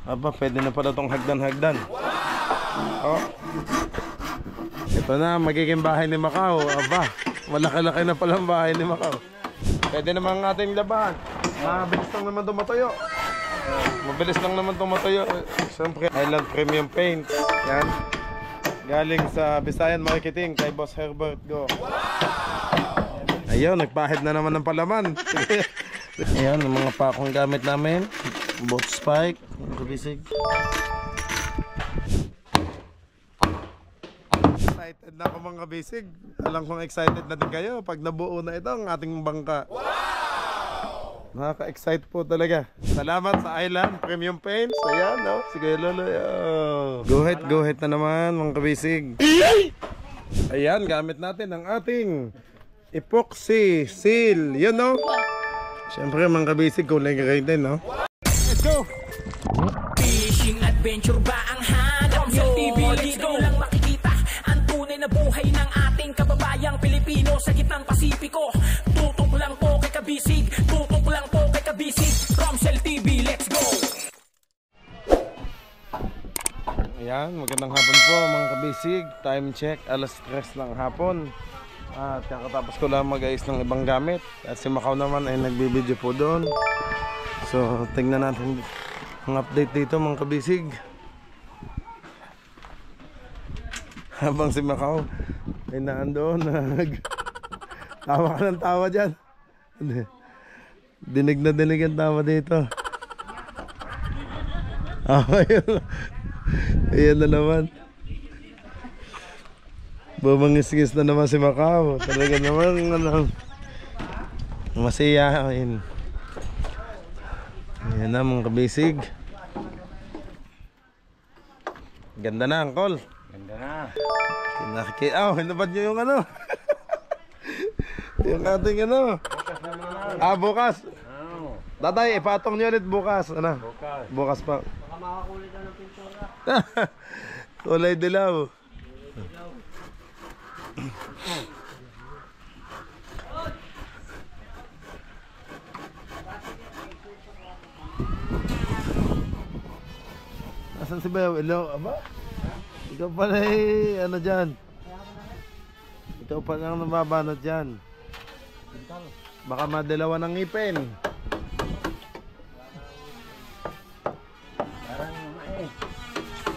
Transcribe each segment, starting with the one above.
Aba, pwede na pala itong hagdan-hagdan. Oh. Ito na, magiging bahay ni Macau. Aba, malaki-laki na pala ang bahay ni Macau. Pwede naman ang ating labahan. Mabilis lang naman tumatayo. Mabilis lang naman tumatayo. Siyempre, Highland Premium Paint. Yan. Galing sa Visayan Marketing kay Boss Herbert Go. Ayun, nagpahid na naman ng palaman. Ayan, ang mga pakong gamit namin. Boat spike. Kubisig. Excited na ako mga bisig. Alam kong excited na din kayo pag nabuo na ito ang ating bangka. Nakaka-excite po talaga. Salamat sa Island Premium Paints. Ayan, no? Sige, lolo. Go ahead na naman, mga kabisig. Ayan, gamit natin ang ating epoxy seal. Yun, no? Siyempre, mga kabisig, kulay gray din, no? Let's go! Fishing adventure ba ang hanap nyo? Dito lang makikita ang tunay na buhay ng ating kababayang Pilipino sa gitnang Pasipiko. Tutok lang po kay kabisig. Tutok lang po kay kabisig. Romsel TV, let's go! Ayan, magandang hapon po mga kabisig. Time check, alas 3 ng hapon. At kakatapos ko lang mag-ayos ng ibang gamit. At si Macau naman ay nagbibideo po doon. So, tingnan natin ang update dito mga kabisig. Habang si Macau ay naandoon, tawa ka ng tawa dyan. Dinig na dinig ang tawa dito. Ayan na naman. Bumangis-ngis na naman si Macau. Talaga naman masiyahin. Ayan na mga kabisig. Ganda na, Uncle. Ganda na. Hinabad nyo yung ano. Yung ating ano. Bukas. Tatay, ipatong nyo ulit bukas. Ano? Bukas pa. Baka makakulit na ng pintura. Kulay dilaw. Asan si Bayaw? Hello, aba? Ikaw pala ano dyan? Ikaw pa lang nababanat dyan. Baka madalawa ng ngipin.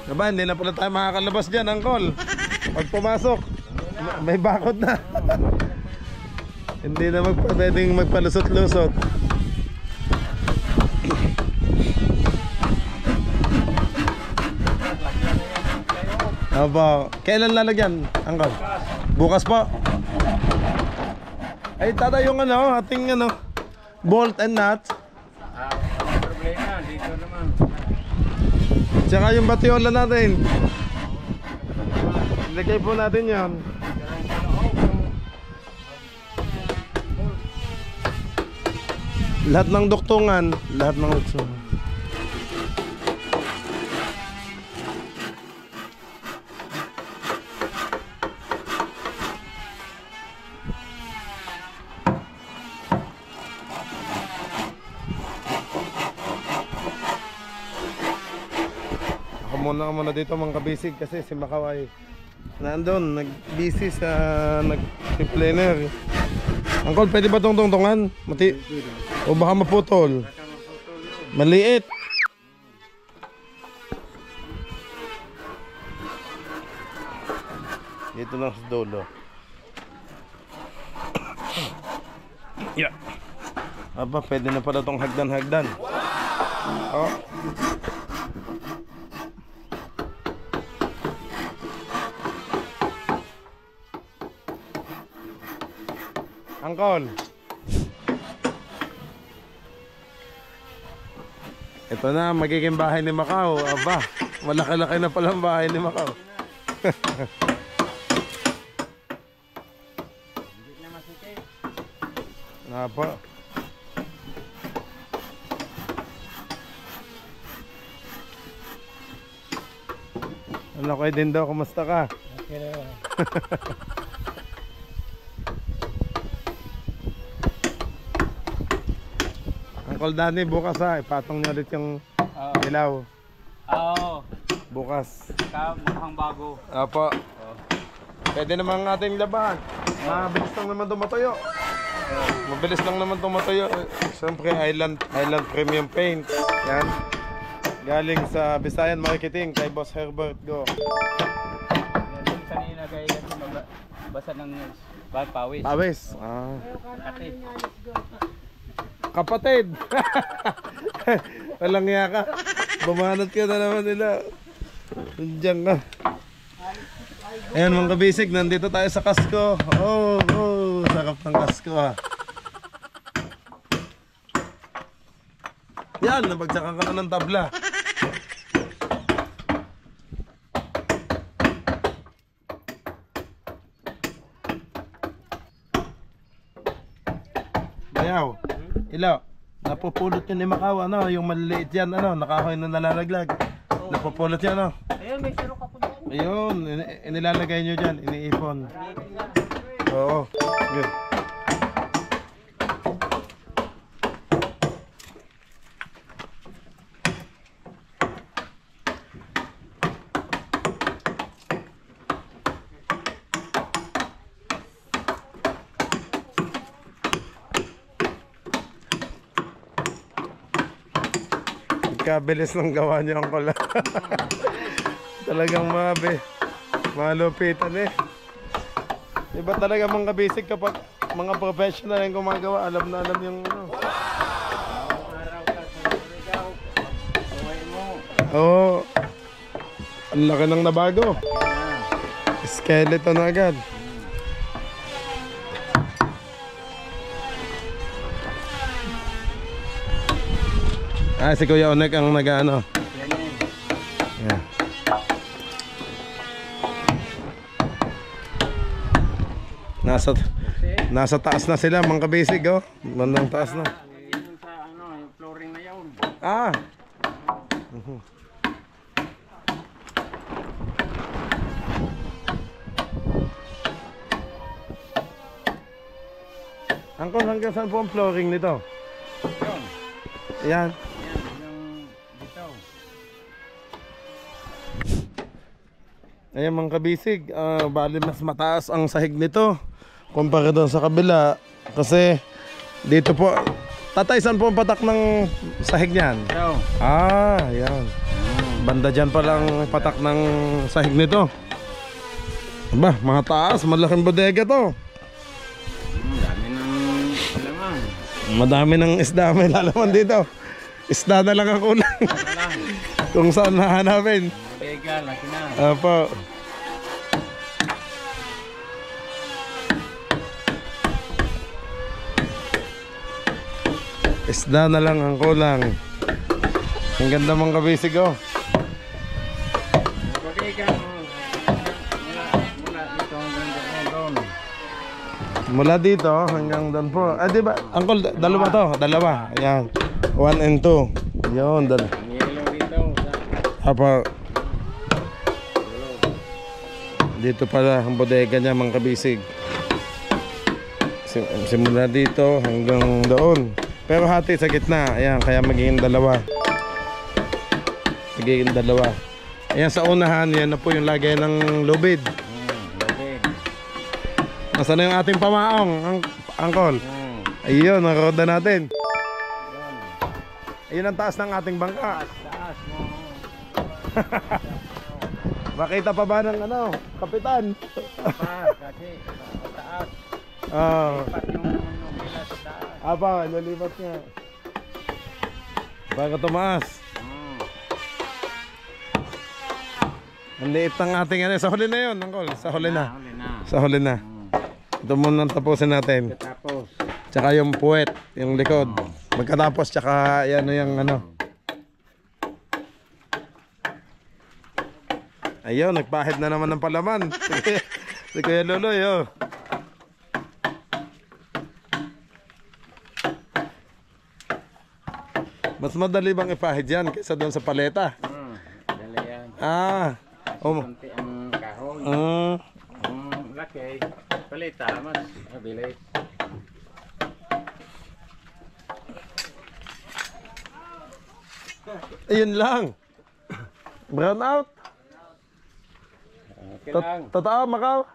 Diba, hindi na pala tayo makakalabas dyan, Uncle. Pag pumasok, may bakod na. Hindi na pwedeng magpalusot-lusot. Aba, kailan lalagyan, Uncle? Bukas po. Ay, tata yung ano, ating ano, bolt and nut. Problema, dito naman. Tsaka yung batiola natin. Ilagay po natin yan. Lahat ng duktungan. Lahat ng duktungan. Muna dito mga kabisig kasi si Macau ay nandun, nag-busy sa nag-planer. Uncle, pwede ba itong tungtungan? O baka maputol? Maliit. Dito lang sa dulo. Yeah. Aba, pwede na pala itong hagdan-hagdan. Oh. Uncle, ito na, magiging bahay ni Macau. Aba, malaki-laki na pala ang bahay ni Macau. Hindi na masikip. Apa? Ano kayo din daw, kumusta ka? Okay na. Uncle Danny, bukas ha, ipatong nyo ulit yung ilaw. Oo. Bukas. Mukhang bago. Apo. Pwede naman ang ating labahan. Mabilis lang naman tumatayo. Mabilis lang naman tumatayo. Siyempre, Island Premium Paint. Yan. Galing sa Visayan Marketing kay Boss Herbert Go. Yung kanina kaya kasi basa ng pawis. Pawis. Kati. Kapatid. Walang iya ka. Bumanat ka na naman nila. Diyan ka. Ayan mga kabisig, nandito tayo sa Costco. Oh, sarap ng Costco ha. Yan, nabagsakan ka na ng tabla. Bayaw, Ilo, napupulot yun ni Macau, ano, yung maliliit yan, ano, nakahoy na nalalaglag. Napupulot yan, ano. Ayun, may siro ka po dyan. Ayun, inilalagay nyo dyan, iniipon. Oo, good. Kabilis ng gawa niyo ang kola. Talagang malupitan eh. Iba talaga mga basic kapag mga professional yung gumagawa, alam na alam yung ano. Araw ka sa Surigao. Buhay mo. Oo. Ang laki ng nabago. Skeleton agad. Si Kuya Onek ang nag-ano. Yeah. Nasa taas na sila mga kabisig oh. Bandang taas na. Yung sa yung flooring na yun. Ah. Angkol, hanggang saan po ang flooring nito? Yun. Ayan. Yung dito. Ayan mga kabisig, bali mas mataas ang sahig nito kumpara doon sa kabila. Kasi dito po, tatay saan po ang patak ng sahig niyan? Ito. Ayan. Banda dyan palang patak ng sahig nito. Aba, mga taas, malaking bodega to. Dami ng alaman. Madami ng isda, may lalaman dito. Isda na lang ang kulang. Lang. Kung saan nahanapin. Bodega, laki na. Apo. Isda na lang ang kulang. Ang ganda mong kabisig oh. Bodega. Mula Mula dito hanggang doon. dito hanggang doon po. Di ba? Angkol, dalawa to. Dalawa. Ayan. 1 and 2. Yun. Ang yellow dito. Apa. Dito pala ang bodega niya mga kabisig. Simula dito hanggang doon. Pero hati sa gitna. Ayan. Kaya magiging dalawa. Magiging dalawa. Ayan sa unahan. Yan na po yung lagay ng lubid. Okay. Nasaan na yung ating pamaong, Angkol? Ayun, ang roda natin. Ayun ang taas ng ating bangka. Taas mo. Makita pa ba ng ano, kapitan? Taas kasi. Taas. Pat yung nila sa taas. Apa, nalipat nga. Baka tumaas. Ang liit ng ating ano, sa huli na yun, Angkol. Sa huli na. Huli na. Sa huli na. Ito muna tapusin natin. Tapos. Tsaka yung puwet, yung likod. Magkatapos, tsaka yan yung ano. Ayun, nagpahid na naman ng palaman. Si Kuya Loloy, oh. Mas madali bang ipahid yan kaysa doon sa paleta? Dala yan. Oh. Kunti ang kahoy. Ang laki. Palita, mas mabilis. Ayun lang. Brown out. Okay lang. Totoo, Macau?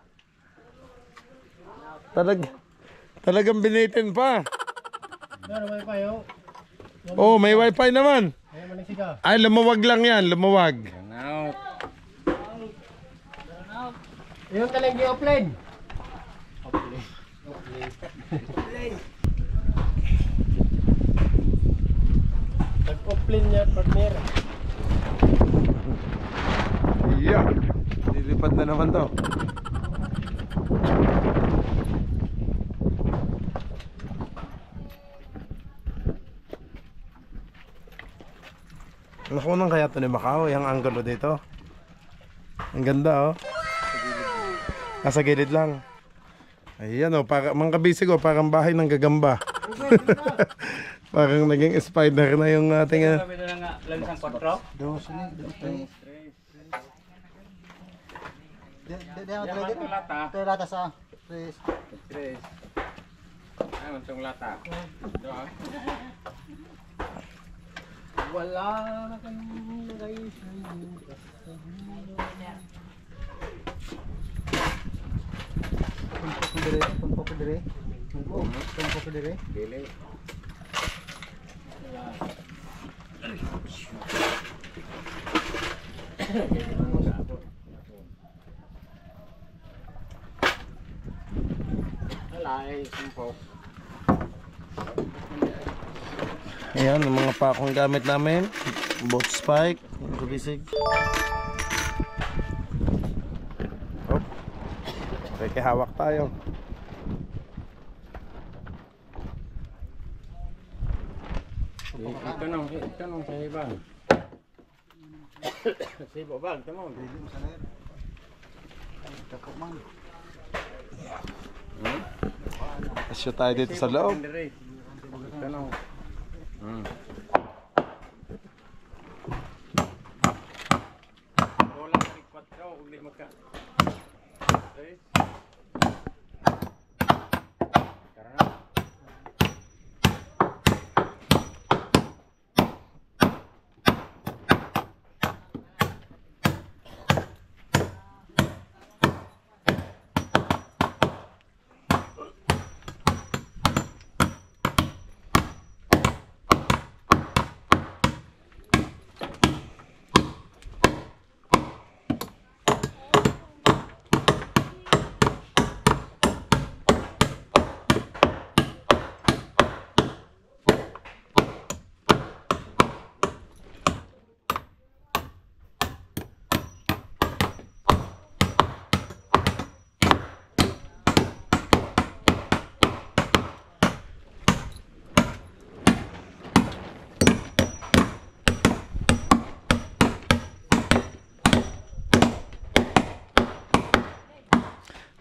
Talagang binitin pa. Ano may payo? Oh, may wifi naman. Ay, manisig ka. Ay, lumawag lang yan, lumawag. Out. Yung talang di-offline. Nag-offline niya, partner. Yeah. Lilipad na naman to. Nakunan kaya ito ni Macau, yung angulo dito. Ang ganda oh. Nasa gilid lang. Ayan oh, para, mga kabisig oh, parang bahay ng gagamba. Parang naging spider na yung ating... Sabi na nga, lansang 4? Dos ni. Lata. Lata sa tres. Ay, mansong lata. Wala na kang lagay sa Tumpok ko dire. Tumpok ko dire. Dili. Alay, tumpok. Ayan, ang mga pakong gamit namin. Boat spike, kabisig. Oh. Okay, hawak tayo. Ito nung sa ibang. Sa ibang bag, ito nung. Shoot tayo dito sa loob. Ito nung. Wala ka likwat ka, huwag di magka. Tara na.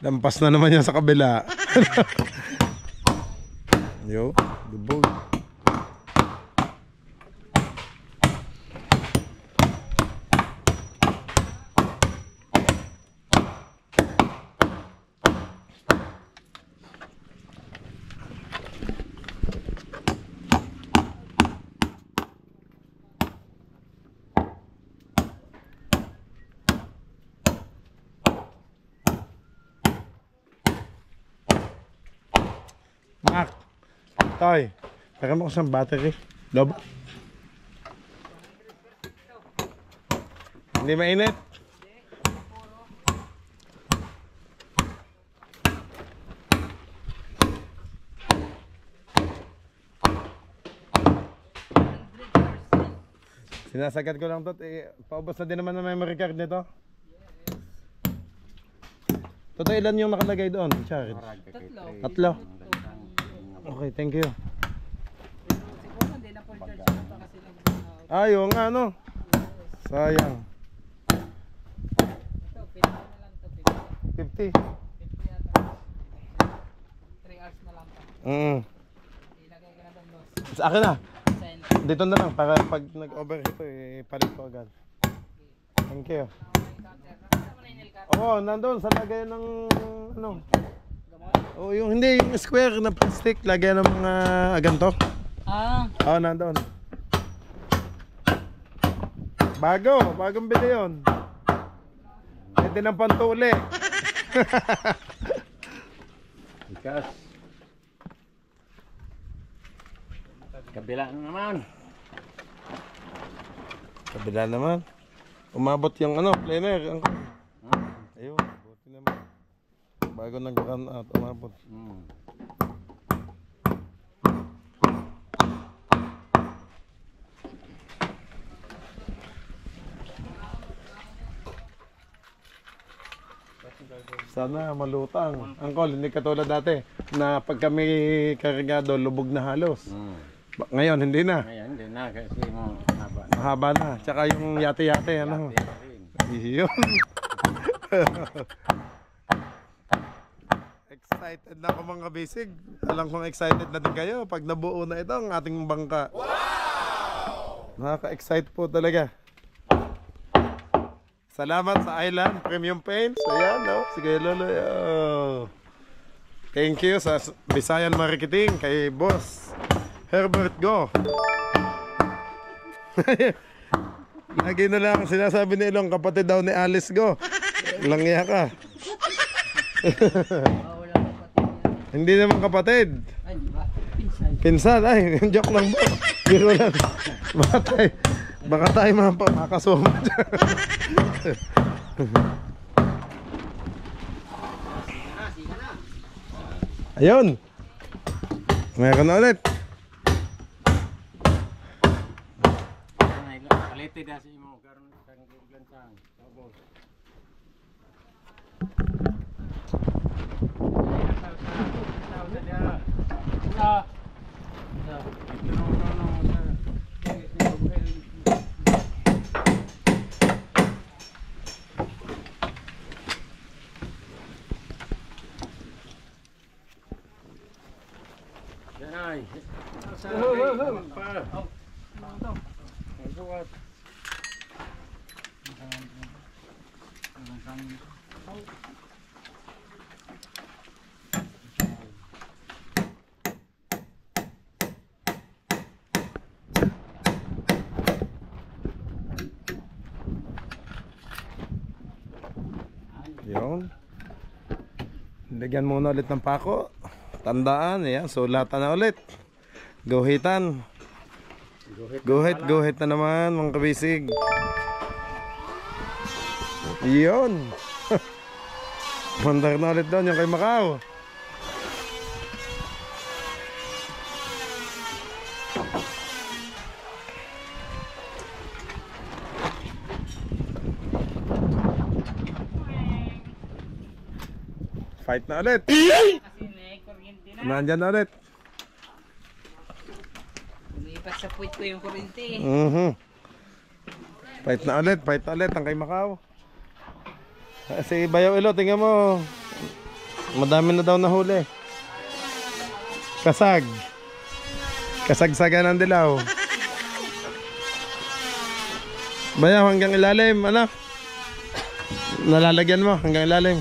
Lampas na naman yan sa kabila. Yo, dubog. Mak, Toy, tara mo ko sa battery. Lob. Hindi mainit. Sinasagad ko lang to. Paubos na din naman ng memory card nito. Totoo, ilan yung nakalagay doon? Charge? Tatlo. Okay, thank you. Ayaw nga, no? Sayang. 50. 3 hours na lang. Ilagay ka na doon, boss. Sa akin na. Send. Dito na lang para pag nag-overheat ito, palit ko agad. Thank you. Oo, nandun sa lagay ng ano. Oh, yung hindi, yung square na plastic, lagyan ng mga ganto. Ah, Oo, nandun. Bagong bili yun. Pwede ng pantuli. Ikas. Kabila naman. Kabila naman. Umabot yung ano, planer. Ayun, buti naman. Bago nag-run out, umabot. Sana malutang. Angkol, hindi katulad dati na pag kami karigado, lubog na halos. Ngayon, hindi na. Ngayon, hindi na kasi mo haba. Mahaba na. Tsaka yung yate-yate, ano. Yun. Excited na ako mga bisig. Alam kong excited na din kayo pag nabuo na ito ang ating bangka. Wow! Nakaka-excite po talaga. Salamat sa Island Premium Paints. Ayan, no? Sige, Lolo. Oh. Thank you sa Visayan Marketing kay Boss Herbert Go. Lagi na lang sinasabi ni Ilong, kapatid daw ni Alice Go. Langya ka. Hindi naman kapatid. Ay, di ba? Pinsan. Pinsan, ay, joke lang po. Biro lang. Baka tayo makasuma dyan. Ayun. Meron na ulit. Kalited na si mo. Karoon ng guglansang. Sabos. Yun. Lagyan muna ulit ng pako. Tandaan, yan, sulatan na ulit. Guhitan. Guhit na naman mga kabisig. Yun. Mandar na ulit doon yung kay Macau. Fight na ulit. Kasi may kuryente na. Nandyan na ulit. Lumipat sa puwit ko yung kuryente. Fight na ulit ang kay Macau. Si Bayaw Ilo, tingnan mo. Madami na daw nahuli. Kasag. Kasagsagan ng dilaw. Bayaw, hanggang ilalim, anak. Nalalagyan mo hanggang ilalim.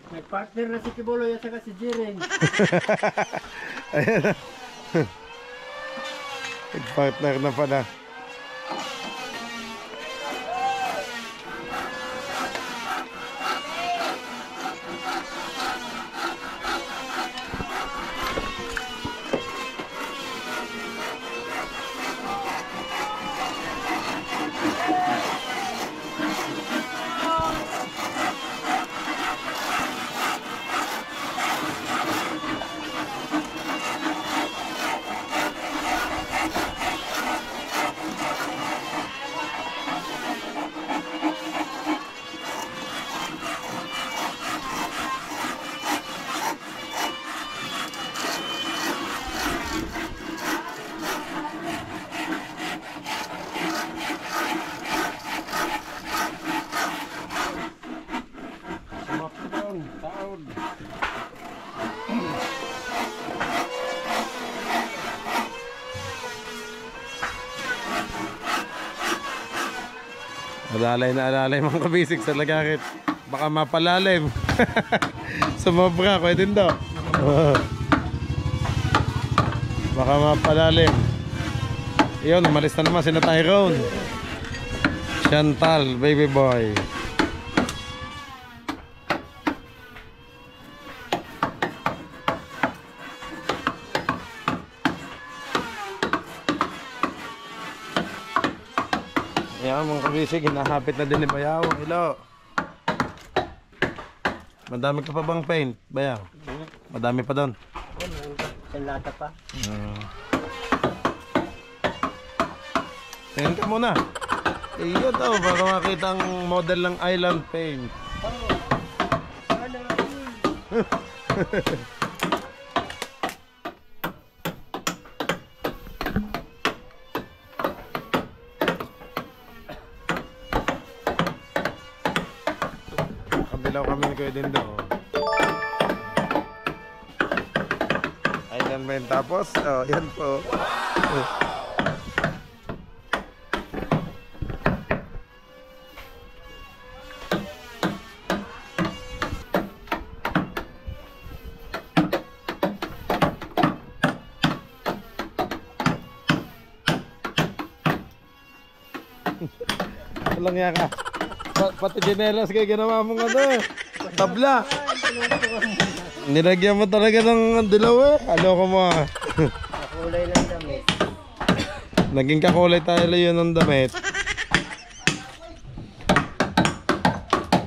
May partner na si Kiboloy at saka si Jiren. Ayan na. Partner na pala. road. Alalay na alalay mga kabisig sa lagarit. Baka mapalalim. Sumobra, pwede daw. Baka mapalalim. Iyon, umalis na naman sina Tyrone. Chantal, baby boy. Ayan mga kabisig, hinahapit na din ni Bayaw. Hello. Madami ka pa bang paint, Bayaw? Madami pa doon. Sa lata pa. Tingin ka muna. Iyo daw, para makita ang model ng island paint. Kabilaw kami ni Kuya Dindo. Island paint tapos, oh, yan po. Walang yaka. Pati dinelas kayo ginawa mong ano, tabla. Nilagyan mo talaga ng dilaw eh. Aloko mo ah. Kulay lang damit. Naging kakulay tayo yun ng damit.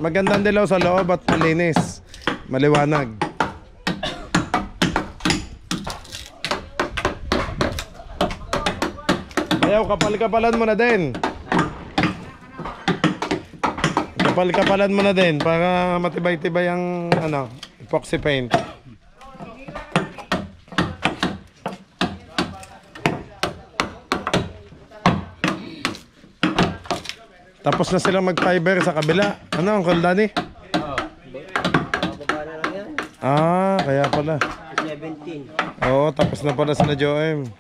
Magandang dilaw sa loob at malinis. Maliwanag. Ayaw, kapal-kapalan mo na din. Kapal-kapalan mo na din para matibay-tibay ang ano, epoxy paint. Tapos na silang mag-fiber sa kabila. Ano, Uncle Danny? Bababa na lang yan. Ah, kaya pala. 17. Oo, tapos na pala sila Joem.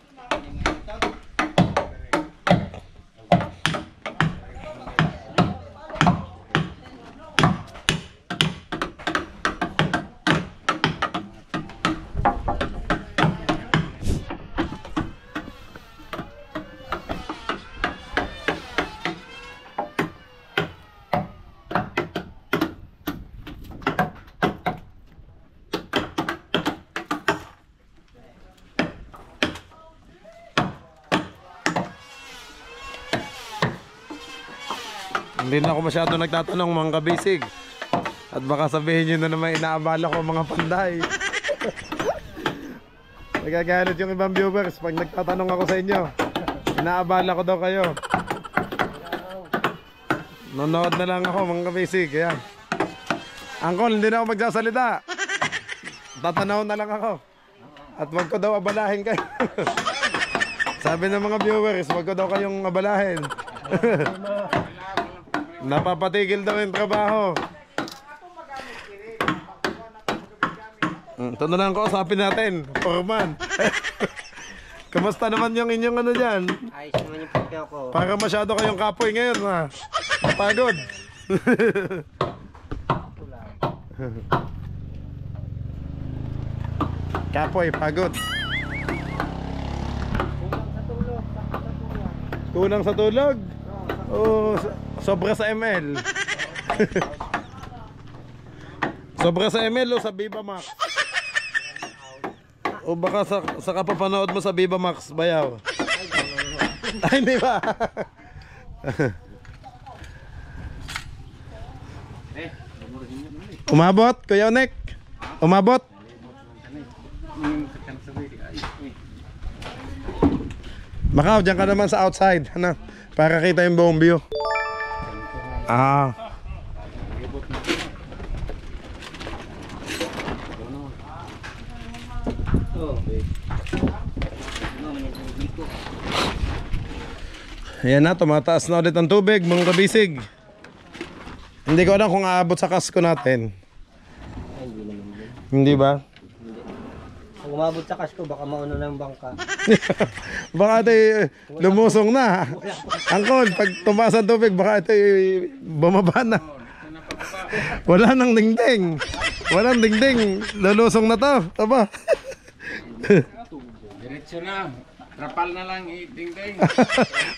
Hindi na ako masyado nagtatanong mga kabisig. At baka sabihin nyo na naman inaabala ko mga panday. Nagagalit yung ibang viewers pag nagtatanong ako sa inyo. Inaabala ko daw kayo. Nonood na lang ako mga kabisig. Ayan. Uncle, hindi na ako magsasalita. Tatanaw na lang ako. At wag ko daw abalahin kayo. Sabi ng mga viewers, wag ko daw kayong abalahin. Napapatigil daw yung trabaho. Ito na lang kausapin natin, Foreman. Kamusta naman yung inyong ano dyan? Ayos naman yung pagka ko. Para masyado kayong kapoy ngayon ha. Pagod. Kapoy, pagod. Kulang sa tulog? Oh, sobra sa ML. Sobra sa ML o sa Viva Max? O baka sa kapapanood mo sa Viva Max, Bayaw? Ay, hindi ba? Umabot, Kuya Onek? Umabot? Makaw, dyan ka naman sa outside. Ano? Para kita yung buong view. Ah. Ayan na, tumataas na ulit ang tubig, mga kabisig. Hindi ko alam kung aabot sa kasko natin. Ay, hindi naman Hindi ba? Kung umabot sa kasko, baka mauna ng bangka. Baka ito lumusong na. Angkol, pag tumaas ang tubig, baka ito bumaba na. Wala nang dingding. Walang dingding. Lulusong na to. Aba. Diretso na. Trapal na lang ding-ding.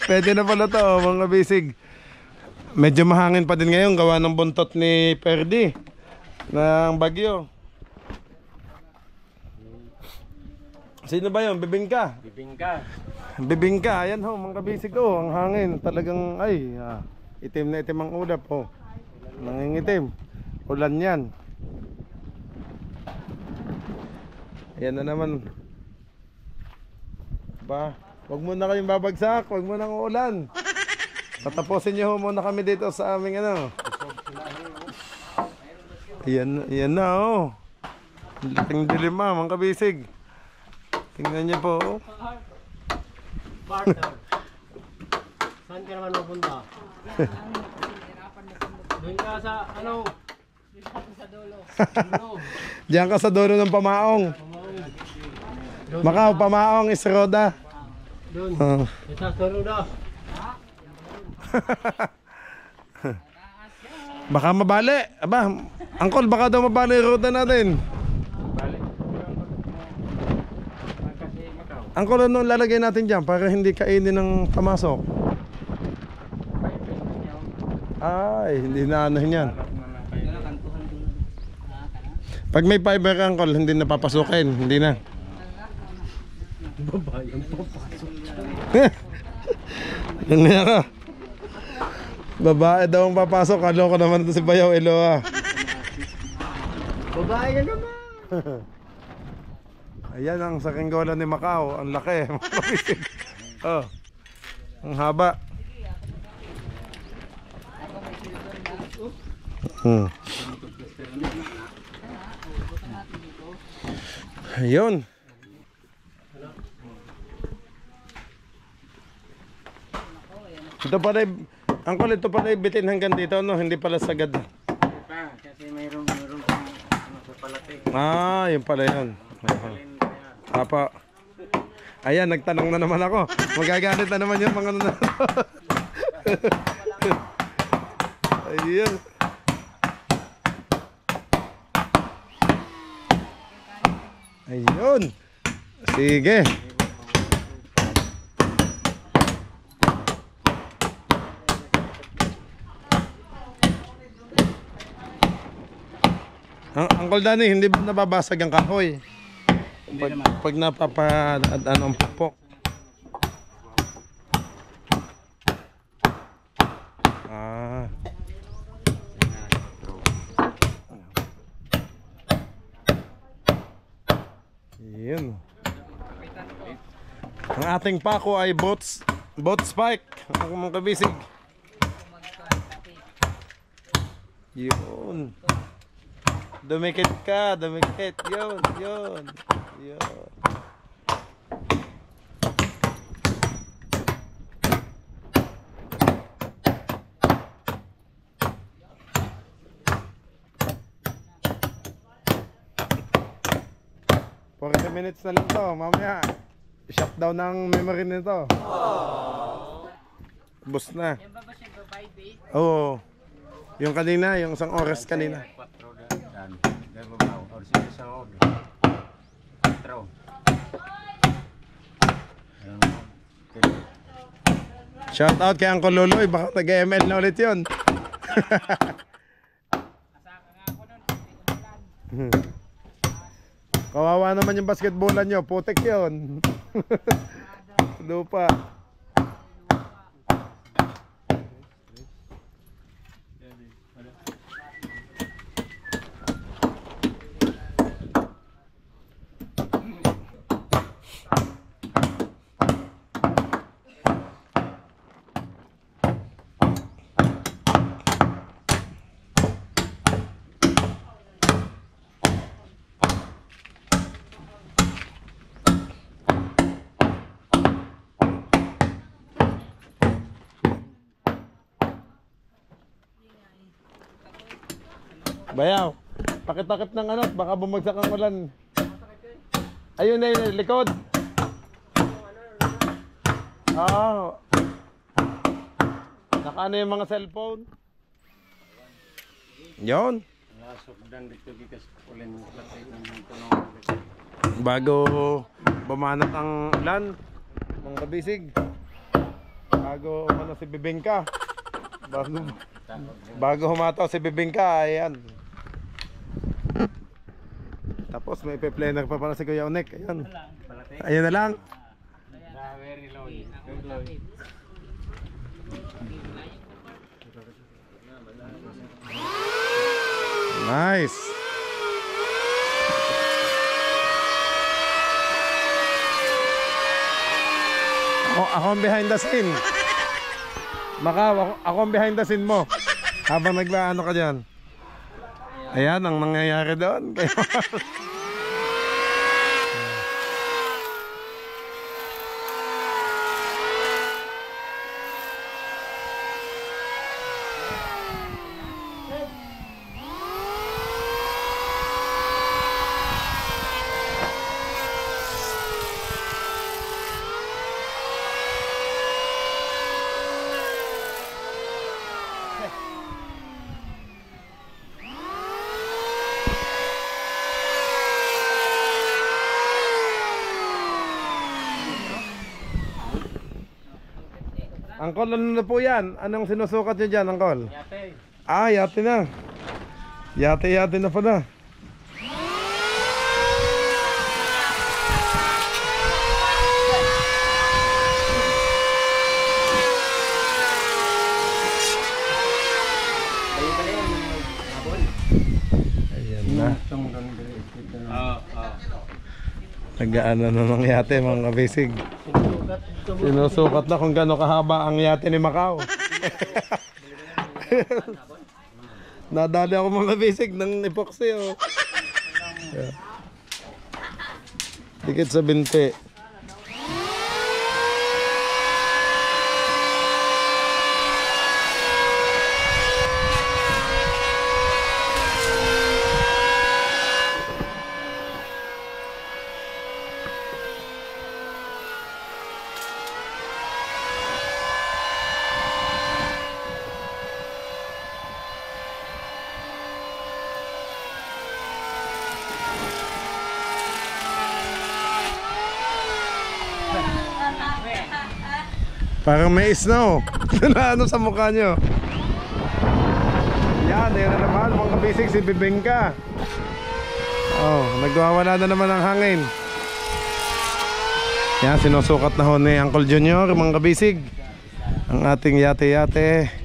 Pwede na pala to, mga bisig. Medyo mahangin pa din ngayon, gawa ng buntot ni Perdi ng bagyo. Sino ba yun? Bibingka? Bibingka. Bibingka, ayan ho, mga bisig ho, ang hangin. Talagang, itim na itim ang ulap ho. Nangingitim. Ulan yan. Ayan na naman. Ba, wag mo na kayong babagsak, wag mo nang uulan. Patapusin niyo ho muna kami dito sa aming ano. Ayan na oh. Laking dilim mga kabisig. Tingnan niyo po oh. Partner. Saan ka naman mapunta? Doon ka sa ano? Diyan ka sa dulo ng Pamaong. Macau, Pamaong is Roda. Doon. Oh. Sa Roda. Baka mabali. Aba, Angkol, baka daw mabali yung Roda natin. Angkol, ano lalagay natin dyan para hindi kainin ng pamasok? Ay, hindi na ano yan. Pag may fiber, Angkol, hindi na papasukin. Hindi na. Babayang papasok. Ano yan ka? Babae daw ang papasok. Kalo ko naman ito si Bayaw Eloa. Babae ka naman. Ayan ang sakinggola ni Macau. Ang laki. Oh, ang haba. Ayun. Ito pala, Angkol, ito pala bitin hanggang dito, no? Hindi pala sagad. Pa, kasi mayroong ano sa palate. Ah, yun pala yun. Papa. Ayan, nagtanong na naman ako. Magagalit na naman yung mga nanonood. Ayun. Ayun. Sige. Uncle Danny, hindi ba nababasag ang kahoy? Pag napapa-ano ang pupok. Ah. Yun. Ang ating pako ay boat spike. Ang mga kabisig. Yun. Dumikit ka, dumikit. Yun. Minutes na lang to, mamaya shutdown ng memory nito. Bus na. Yan ba siya babaybe? Oo. Yung kanina, yung isang oras kanina. Shout out kay Uncle Loloy, baka nag-ML na ulit yun. Kawawa naman yung basketballan nyo, putek yun. Lupa. Bayaw. Pakitakip ng ano, baka bumagsak ang ulan. Ayun na yun, likod. Oo. Nakaano yung mga cellphone? Yun. Nasugdan dito gikas ulen latay ng tunog. Bago bumanat ang ulan, mga kabisig. Bago umano si Bibingka. Bago humataw si Bibingka, ayan. Tapos may pe-planner pa pala si Kuya Onek. Ayan. Ayun na lang. Very low. Nice. Ako ang behind the scene. Ako ang behind the scene mo. Habang naglaano ka dyan. Ayan ang nangyayari doon. Angkol, ano na po yan? Anong sinusukat nyo dyan, Angkol? Yate. Ah, yate na. Yate na pala. Ayan na. Nag-ano na ng yate, mga kabisig. Sinusukat na kung gaano kahaba ang yate ni Macau. Nadali ako, mga kabisig, ng epoxy. Oh. Yeah. Dikit sa binti. Parang may snow. Ano sa mukha nyo? Yan, yan na naman mga kabisig, si Bibingka. Oh, nagwawala na naman ang hangin. Yan, sinusukat na ho ni Uncle Junior, mga kabisig, ang ating yate-yate.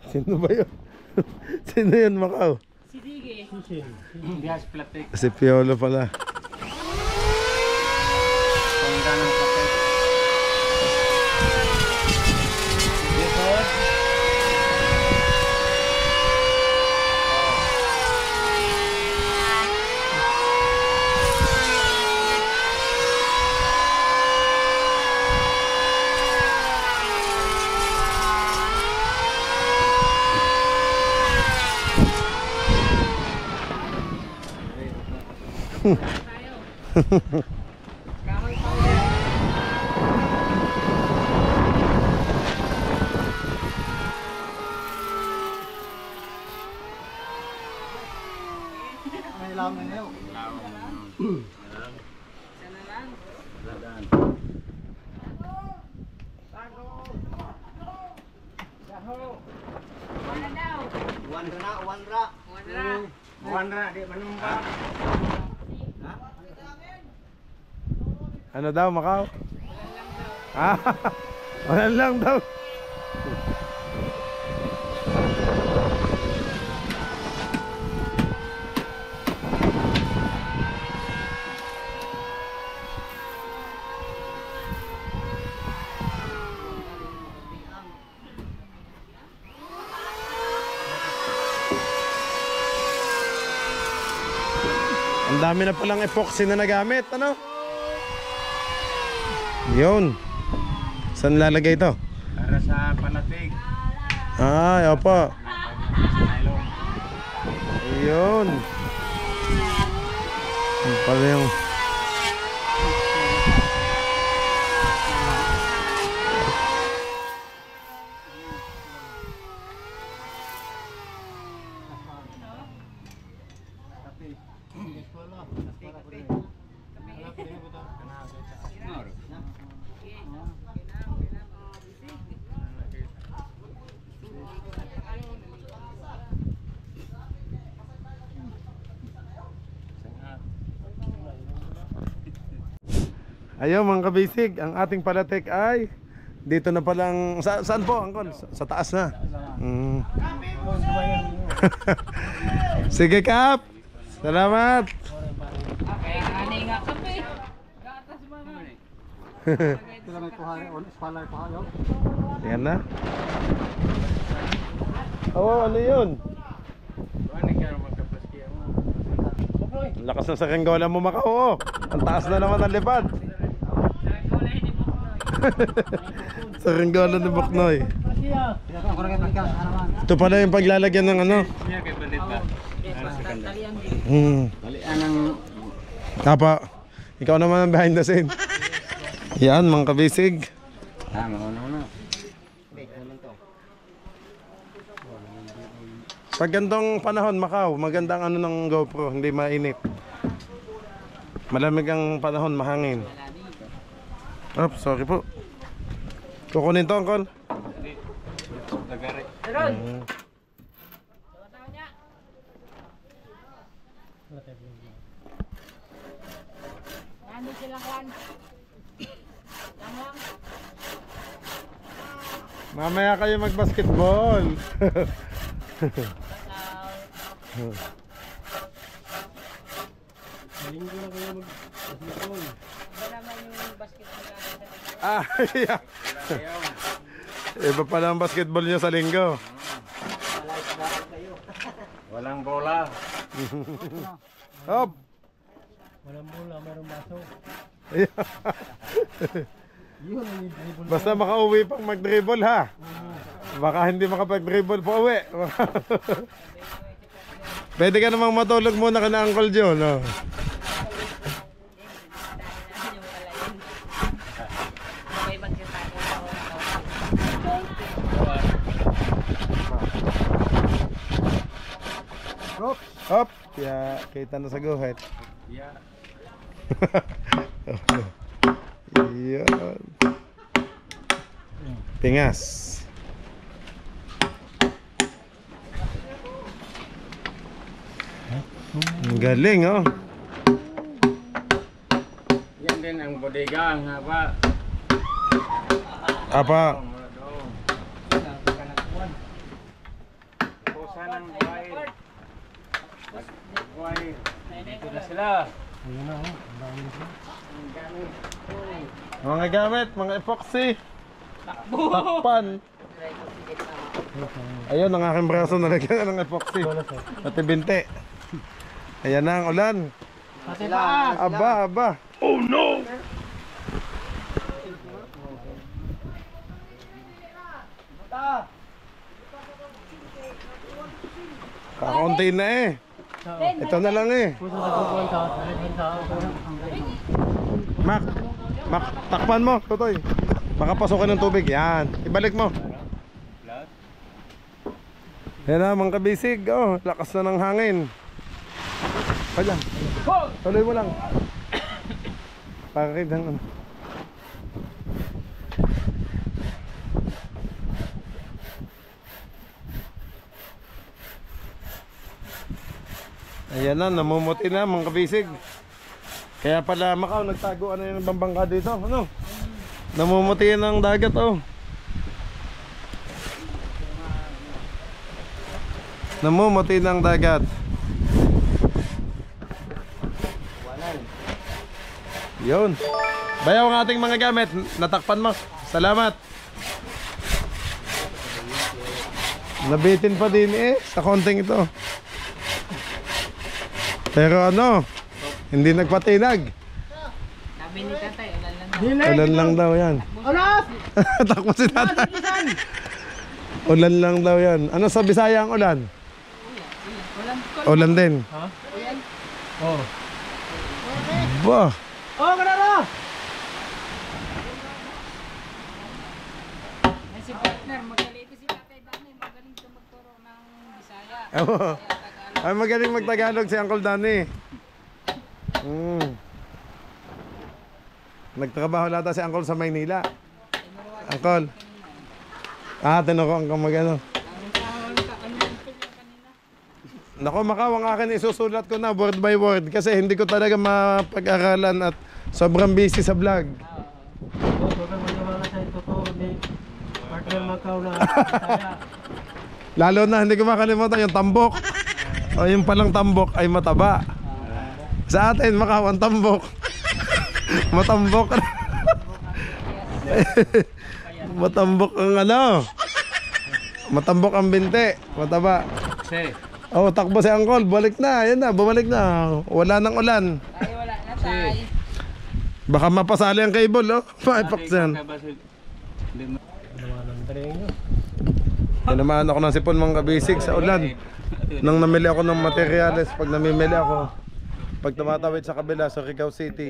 Sino ba yun? Sino yun, Macau? Si Dige. Gas platik. Si Piolo pala. Pangganang platik. Wanra di manumbang. Ano daw, Macau? Ah, wala lang daw. Ang dami na palang epoxy na nagamit, ano? Yun. Saan lalagay ito? Para sa palatig. Ay, opo. Nylon. Ayun. Yung pala yung... Ayaw mga kabisig, ang ating palatek ay dito na palang saan po angkol? Sa taas na. Sige Kap. Salamat. Kaya ani nga kape. Gatas mga. Ito na may kuhanin, spalay kuhanin. Yan na. Oh, ano yun? Ano kaya magkapaski mo? Ang lakas ng saranggola mo Macau. Ang taas na naman ang lipad. Saranggola ni Buknoy. Ito pala yung paglalagyan ng ano. Siya kay balit ba? Balian ang Tapa. Ikaw naman ang behind the scene. Yan mga kabisig. tama ano. Pag gandong panahon Macau, magandang ano ng GoPro, hindi mainit. Malamig ang panahon, mahangin. Oops, sorry po. Kukunin to, Uncle. Lagari. Ano sila kan? Lang. Mamaya kayo mag-basketball. Ah, yeah. Iba pala ang basketball nyo sa linggo. Walang bola. Hop! Walang bola, mayroong baso. Basta makauwi pang mag-dribble ha. Baka hindi makapag-dribble pa uwi. Pwede ka namang matulog muna ka na Uncle Joe, no? Hop! Kaya kita na sa guhit. Yeah. Yan. Pingas. Ang galing oh. Yan din ang bodega ang haba. Apa? Pusa ng buhay. Buhay. Dito na sila. Ayun na, ang dami nito. Mga gamit, mga epoxy. Takpan. Ayun ang aking braso nalagyan ng epoxy. Pati binte. Ayan na ang ulan. Pati paa. Aba. Oh no! Kakaunti na eh. Ito na lang eh. Puso sa kukuhan sa Mac, takpan mo, Totoy. Baka pasukin ng tubig. Yan. Ibalik mo. Yan na mga kabisig. Oh, lakas na ng hangin. Kaya. Tuloy mo lang. Pakakid ng ano. Ayan na, namumuti na mga kabisig. Kaya pala Macau, nagtago ano yung bambangka dito. Ano? Namumuti ng dagat oh. Namumuti ng dagat. Yun. Bayaw ang ating mga gamit. Natakpan mo. Salamat. Nabitin pa din eh sa konting ito. Pero ano, Hindi nagpatinag. Sabi ni tatay, ulan lang. Ulan lang daw yan. Alas! Takbo si tatay. Ulan lang daw yan. Ano sa Bisaya ang ulan? Ulan din. Oh. Ba, Oh, kanara! Ay, si partner, magaling ko si tatay Danny. Magaling ka magturo ng Bisaya. ay magaling magtagalog si Uncle Danny. Nagtrabaho lata si Uncle sa Maynila. Uncle. Tinuruan ka mag-ano. Nako, Makaw, ang akin isusulat ko na word by word kasi hindi ko talaga mapag-aralan at sobrang busy sa vlog. Sobrang maniwala sa totoo ni partner Macau na Bisaya. Lalo na hindi ko makalimutan yung tambok. O yung palang tambok ay mataba. Sa atin, Makaw, ang tambok. Matambok. Matambok ang ano. Matambok ang binte. Mataba. Oh, takbo si Uncle. Balik na. Yan na, bumalik na. Wala nang ulan. Ay, wala na tay. Baka mapasali ang cable, oh. Maipak yan. Tinamaan ako ng sipon mga kabisig sa ulan. Nang namili ako ng materyales, pag namimili ako, pag tumatawid sa kabila sa Rigao City,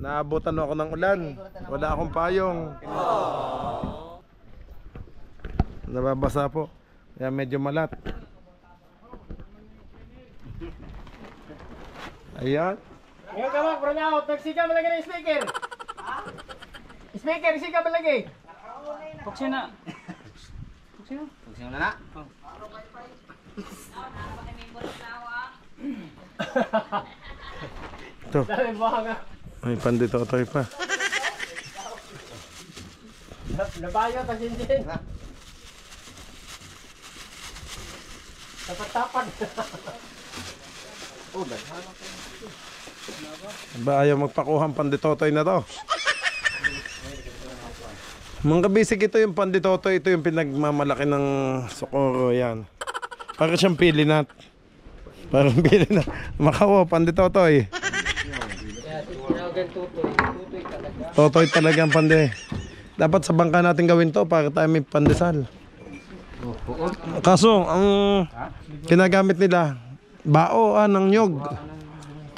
naabutan ako ng ulan. Wala akong payong. Nababasa po. Kaya medyo malat. Ayan. Ngayon ka bro niya, nagsika malagay ng speaker. Speaker, sika malagay. Puksin na. Ito. Dahil baka May panditotoy pa. nabayo kasi din. Tapat-tapat. Ba ayaw magpakuhang panditotoy na to. Mga kabisig, ito yung panditotoy. Ito yung pinagmamalaki ng Socorro. Yan. Parang siyang pilinat. Parang pilinat. Makaw, panditotoy. Totoy talaga ang pande. Dapat sa bangka natin gawin to para tayo may pandesal. Kaso, ang kinagamit nila, bao ng nyog.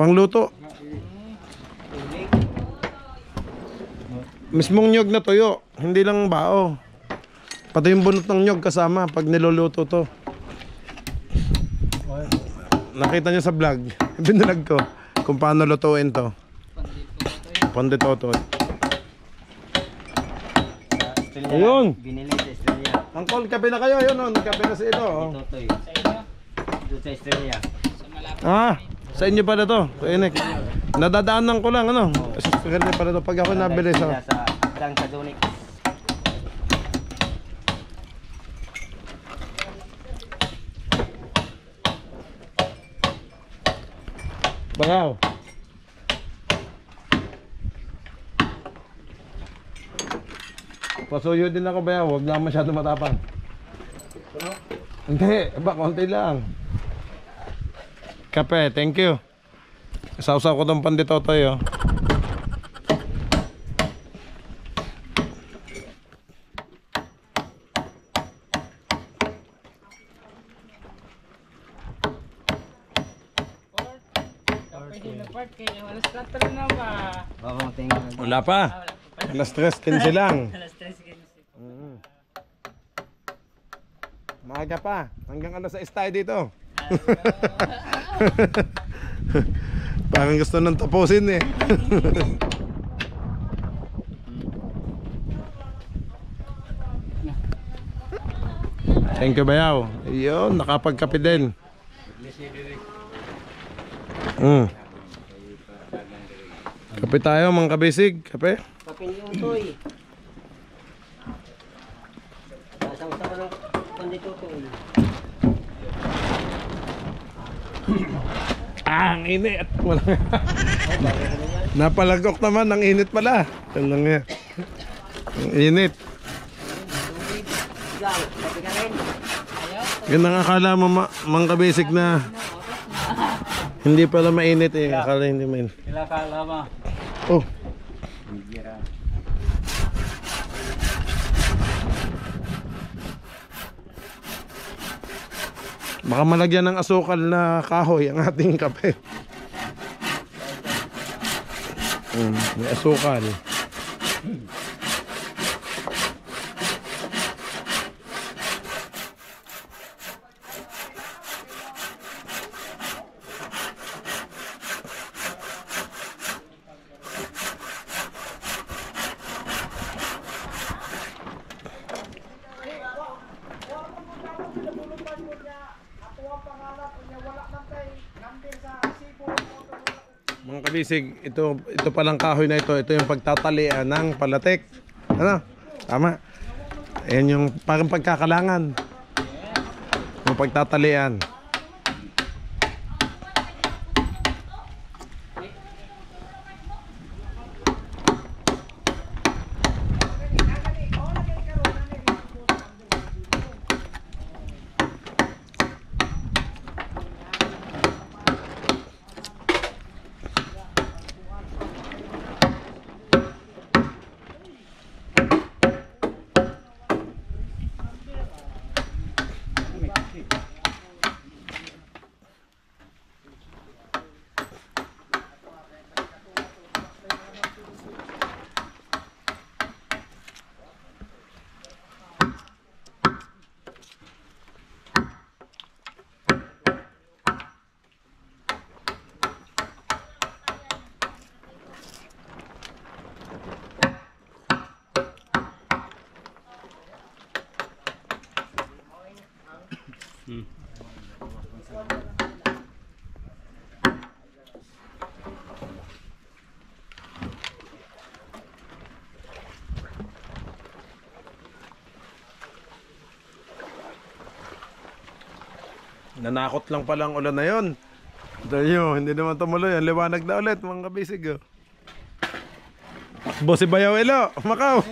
Pangluto. Mismong nyog na tuyo, hindi lang bao. Pati yung bunot ng nyog kasama pag niluluto to. Nakita nyo sa vlog, binalag ko kung paano lutuin to. Panditotoy. Ayun. Binili sa Australia. Angkol, kape na kayo. Ayun, kape na si ito. Oh. Totoy. Doon sa Australia. Sa inyo pala to. Inik. Nadadaanan ko lang, ano? Sa Australia pala to. Pag ako nabili sa... Sa Dang Kadunik. Bangaw. Pasuyo din ako ba? Huwag lang masyado matapang. Hindi, ba konti lang. Kape, thank you. Sausaw ko tong panditotoy, oh. Wala pa. Alas 3:15 lang. Maaga pa. Hanggang alas 6 tayo dito. Parang gusto nang tapusin eh. Thank you, Bayaw. Yun, nakapagkape din. Kape tayo mga kabisig. Kape. Kapin yung toy. Nasang-sa ko ng panditotoy. Ang init. Napalagok naman, ang init pala. Yan lang yan. Ang init. Yan ang akala mo mga kabisig na Hindi pala mainit eh. Akala hindi mainit. Sila kalama. Oh. Baka malagyan ng asukal na kahoy ang ating kape. May asukal. Mga kabisig, ito palang kahoy na ito yung pagtatalian ng palatik. Ano? Tama. Ayan yung parang pagkakalangan. Yung pagtatalian. Nanakot lang pala ang ulan na yun. Dahil hindi naman tumuloy. Ang liwanag na ulit mga kabisig. Takbo si Bayaw Elo, Macau.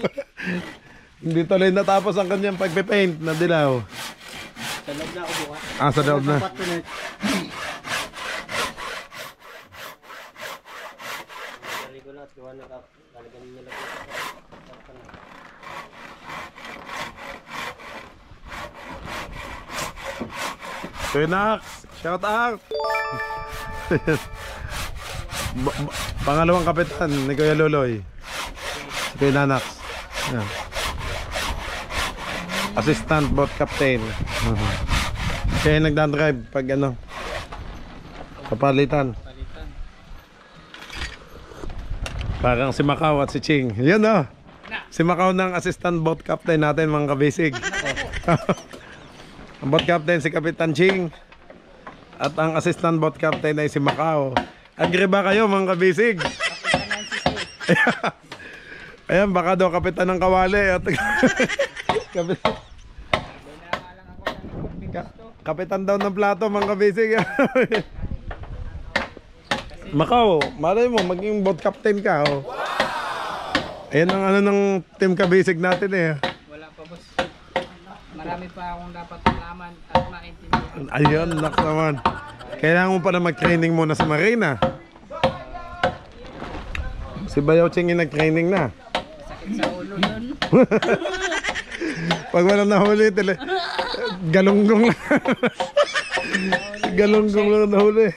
Hindi tuloy natapos ang kanyang pagpipaint na dilaw. Sa loob na ako bukas. Ah, sa loob na. Kuya, shout out. Pangalawang kapitan ni Kuya Loloy. Si Kuya Nanax. Yan. Assistant boat captain. Siya yung nagdadrive pag ano, kapalitan. Parang si Macau at si Ching. Yun o. Si Macau ng assistant boat captain natin mga kabisig. Ang boat captain si Kapitan Ching. At ang assistant boat captain ay si Macau. Agree ba kayo mga kabisig? Ayan, baka daw kapitan ng kawali at kapitan daw ng plato mga kabisig. Macau, malay mo maging boat captain ka. Oh. Ayan ang ano ng team kabisig natin eh. Wala pa boss. Marami pa akong dapat malaman at maintindihan. Ayun, nak naman. Kailangan mo pala mag-training muna sa marina. Si Bayaw Ching yung nag-training na. Sakit sa ulo nun. Pag walang nahuli, galunggong lang. Galunggong lang nahuli.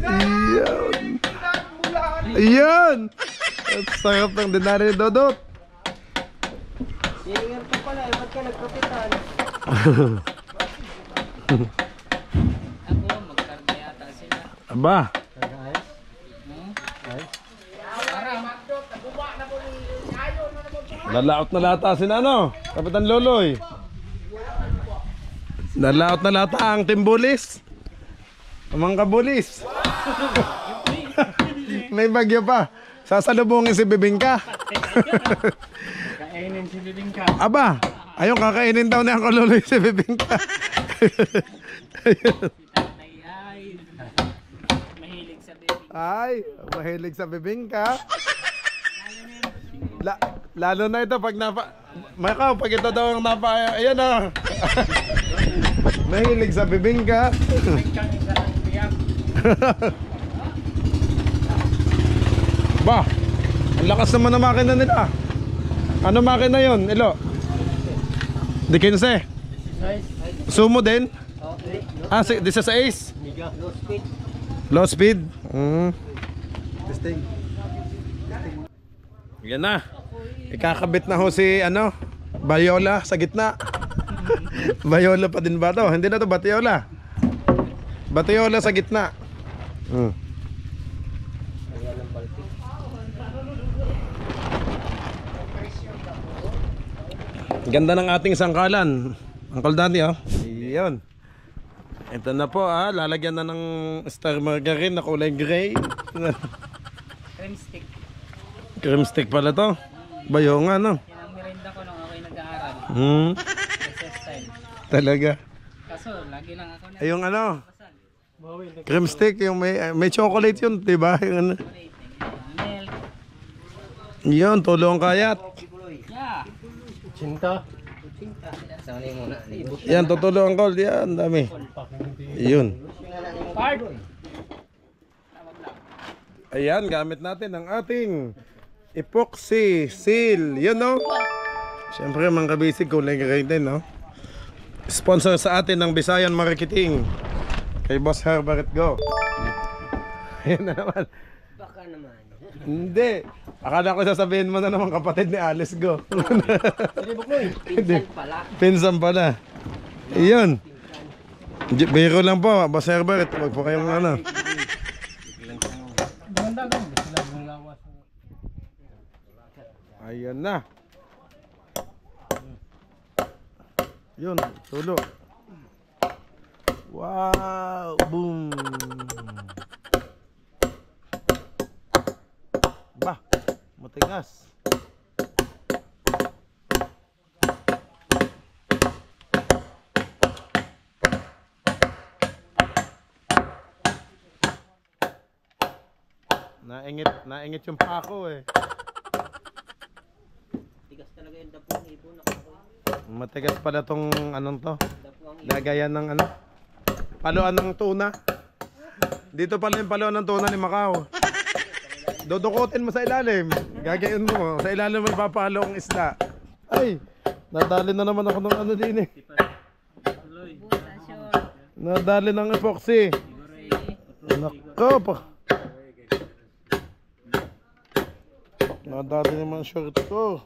Iyan. Iyan. At sarap ng dinari ni Dodot. Hihingan ka pala, ba't ka nagkapitan? Ako, magkarga yata sila. Aba. Nalaot na lata si ano, Kapitan Loloy. Nalaot na lata ang timbulis. Ang mga kabulis. May bagyo pa. Sasalubungin si Bibingka. Kainin si Bibingka. Aba, ayun kakainin daw niya ang Loloy si Bibingka. Mahilig sa baby. Ay, mahilig sa Bibingka. Lalo na ito pag Macau, pag ito daw ang ayan o. Mahilig sa Bibingka. Ba, ang lakas naman ng makina nila. Ano makina yon, Elo? Di 15. Sumo din? Ah, 16. Low speed. Yan na. Ikakabit na ho si ano, Bayola sa gitna. Bayola pa din ba to? Hindi na to Batiola. Batiola sa gitna. Ganda ng ating sangkalan. Uncle Danny, oh. Iyon. Ito na po, lalagyan na ng star margarine na kulay gray. Cream stick. Cream stick pala to. Bayo nga, no? Yan ang merienda ko nung ako'y nag-aaral. SS style. Talaga. Kaso, lagi lang ako na. Ay, yung ano, cream stick, yung may chocolate yun, diba? Yung ano. Milk. Yun, tulong kayat. Yeah. Cinta. Yan, tutulong ang gold. Yan, dami. Yun. Part. Ayan, gamit natin ang ating epoxy seal. Yun, no? Siyempre, mga kabisig, kulay gray din, no? Sponsor sa atin ng Visayan Marketing. Kay Boss Herbert Go. Ayan na naman. Baka naman. Hindi. Akala ko sasabihin mo na naman kapatid ni Alice Go. Pinsan pala. Pinsan pala. Iyon. Biro lang po, Boss Herbert. Huwag po kayong ano. Ayan na. Yun, tulo. Wow, boom. Bah, matigas. Naingit yung pako eh. Tigas talaga yung dapo ng ibon. Matigas pala tong anong to. Lagayan ng ano. Paluan ng tuna. Dito pala yung paluan ng tuna ni Macau. Dudukutin mo sa ilalim. Gagayon mo. Sa ilalim mo ipapalo ang isda. Ay, nadali na naman ako ng ano din eh. Nadali ng epoxy. Nako pa. Nadali naman short ko.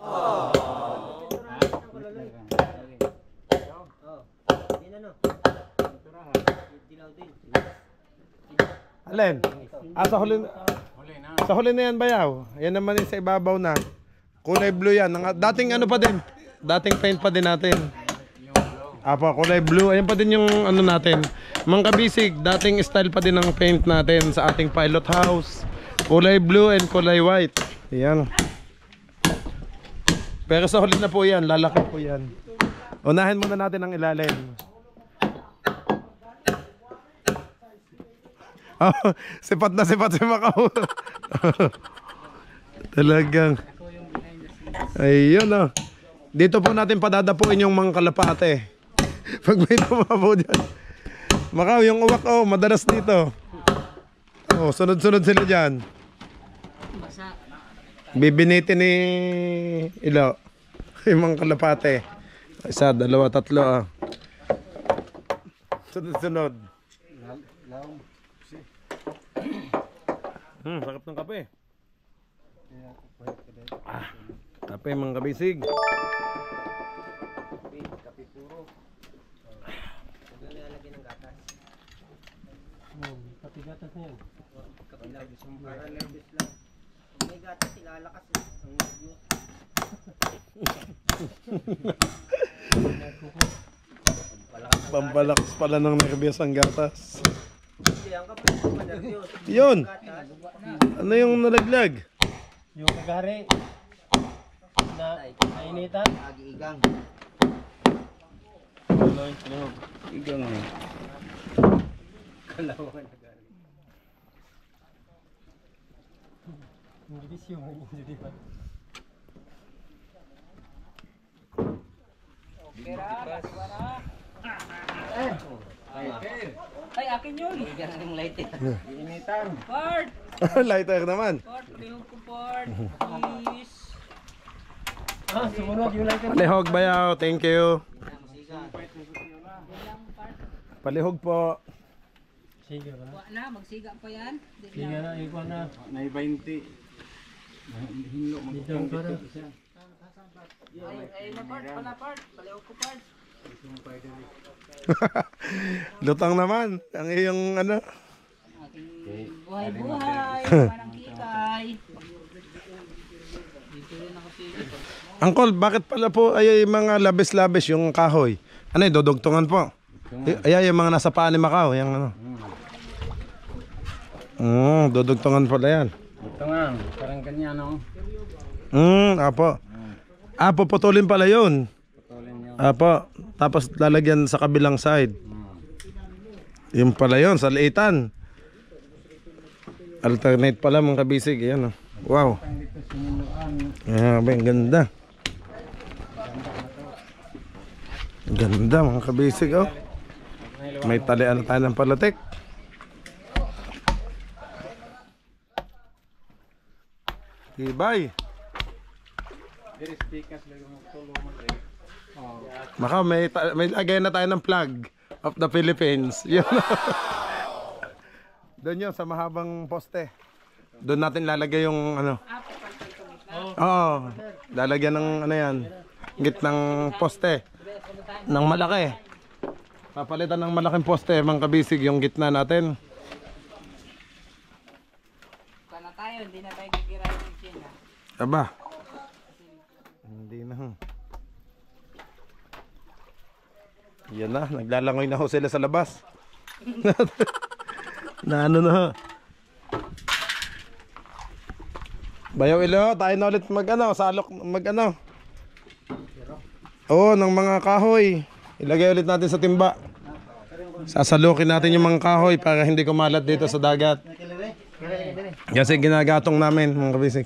Alin? Sa huli. Sa huli na yan, bayaw. Yan naman yung sa ibabaw na. Kulay blue yan. Dating ano pa din. Dating paint pa din natin. Apa, kulay blue. Ayan pa din yung ano natin. Mga kabisig, dating style pa din ng paint natin sa ating pilot house. Kulay blue and kulay white. Ayan. Pero sa huli na po yan. Lalaki po yan. Unahin muna natin ang ilalim. Oh, sipat na sipat si Macau. Talagang. Ayun oh. Dito po natin padadapuin yung mga kalapate. Pag may tumapo dyan. Macau, yung uwak oh, madalas dito. Oh, sunod-sunod sila dyan. Bibinitin ni Ilo. Yung mga kalapate. Isa, dalawa, tatlo ah. Sunod-sunod. Sarap ng kape. Kape mga kabisig. Kape puro. Huwag lalagyan ng gatas. Kape gatas na yan. Kape lang. Para nervous lang. Kung may gatas, ilalakas ang nervous. Pampalakas pala ng nervyos ang gatas. Hindi, ang kape pa nervous. Yun. Ano yung nalaglag? Yung kagari na nainitan. Agi-igang. Igang eh. Kalawan na gari. Hindi siya hindi pa. Kira, Ay, akin yun. Initan. Part. Lighter naman. Part, palihog ko part. Please. Sumunod yung lighter. Palihog bayaw, thank you. Palihog po. Sige ba? Wa na, magsiga pa yan. Di Sige na, ikaw na. May 20. Hinlo mo. Dito ang para. Ay, na part, pala part. Palihog ko part. Lutang naman. Ang iyong ano. Aking buhay-buhay. Parang kikay. Dito rin ako sige. Angkol, bakit pala po ay mga labis-labis yung kahoy? Ano yung dudugtungan po? Ay, yung mga nasa paa ni Macau. Yung ano. Dudugtungan pala yan. Ito nga, parang ganyan no. Apo. Puputulin pala yun. Putulin nyo. Apo. Tapos lalagyan sa kabilang side. Yung pala yun, sa liitan. Alternate pala mga kabisig. Yan, oh. Wow. Dito sinunuan. Ang ganda. Ganda mga kabisig, oh. May talian na tayo ng palatik. Tibay. Macau, may lagay na tayo ng flag of the Philippines. Yun. Doon yun, sa mahabang poste. Doon natin lalagay yung ano. Oo. Lalagyan ng ano yan. Gitnang poste. Ng malaki. Papalitan ng malaking poste, mga kabisig, yung gitna natin. Kana tayo, hindi na tayo gagirahin ng China. Aba. Hindi na. Yan na, naglalangoy na ho sila sa labas. Na ano na ho. Bayaw ilo, tayo na ulit salok Oo, ng mga kahoy. Ilagay ulit natin sa timba. Sasalukin natin yung mga kahoy para hindi kumalat dito sa dagat. Kasi ginagatong namin mga kabisig.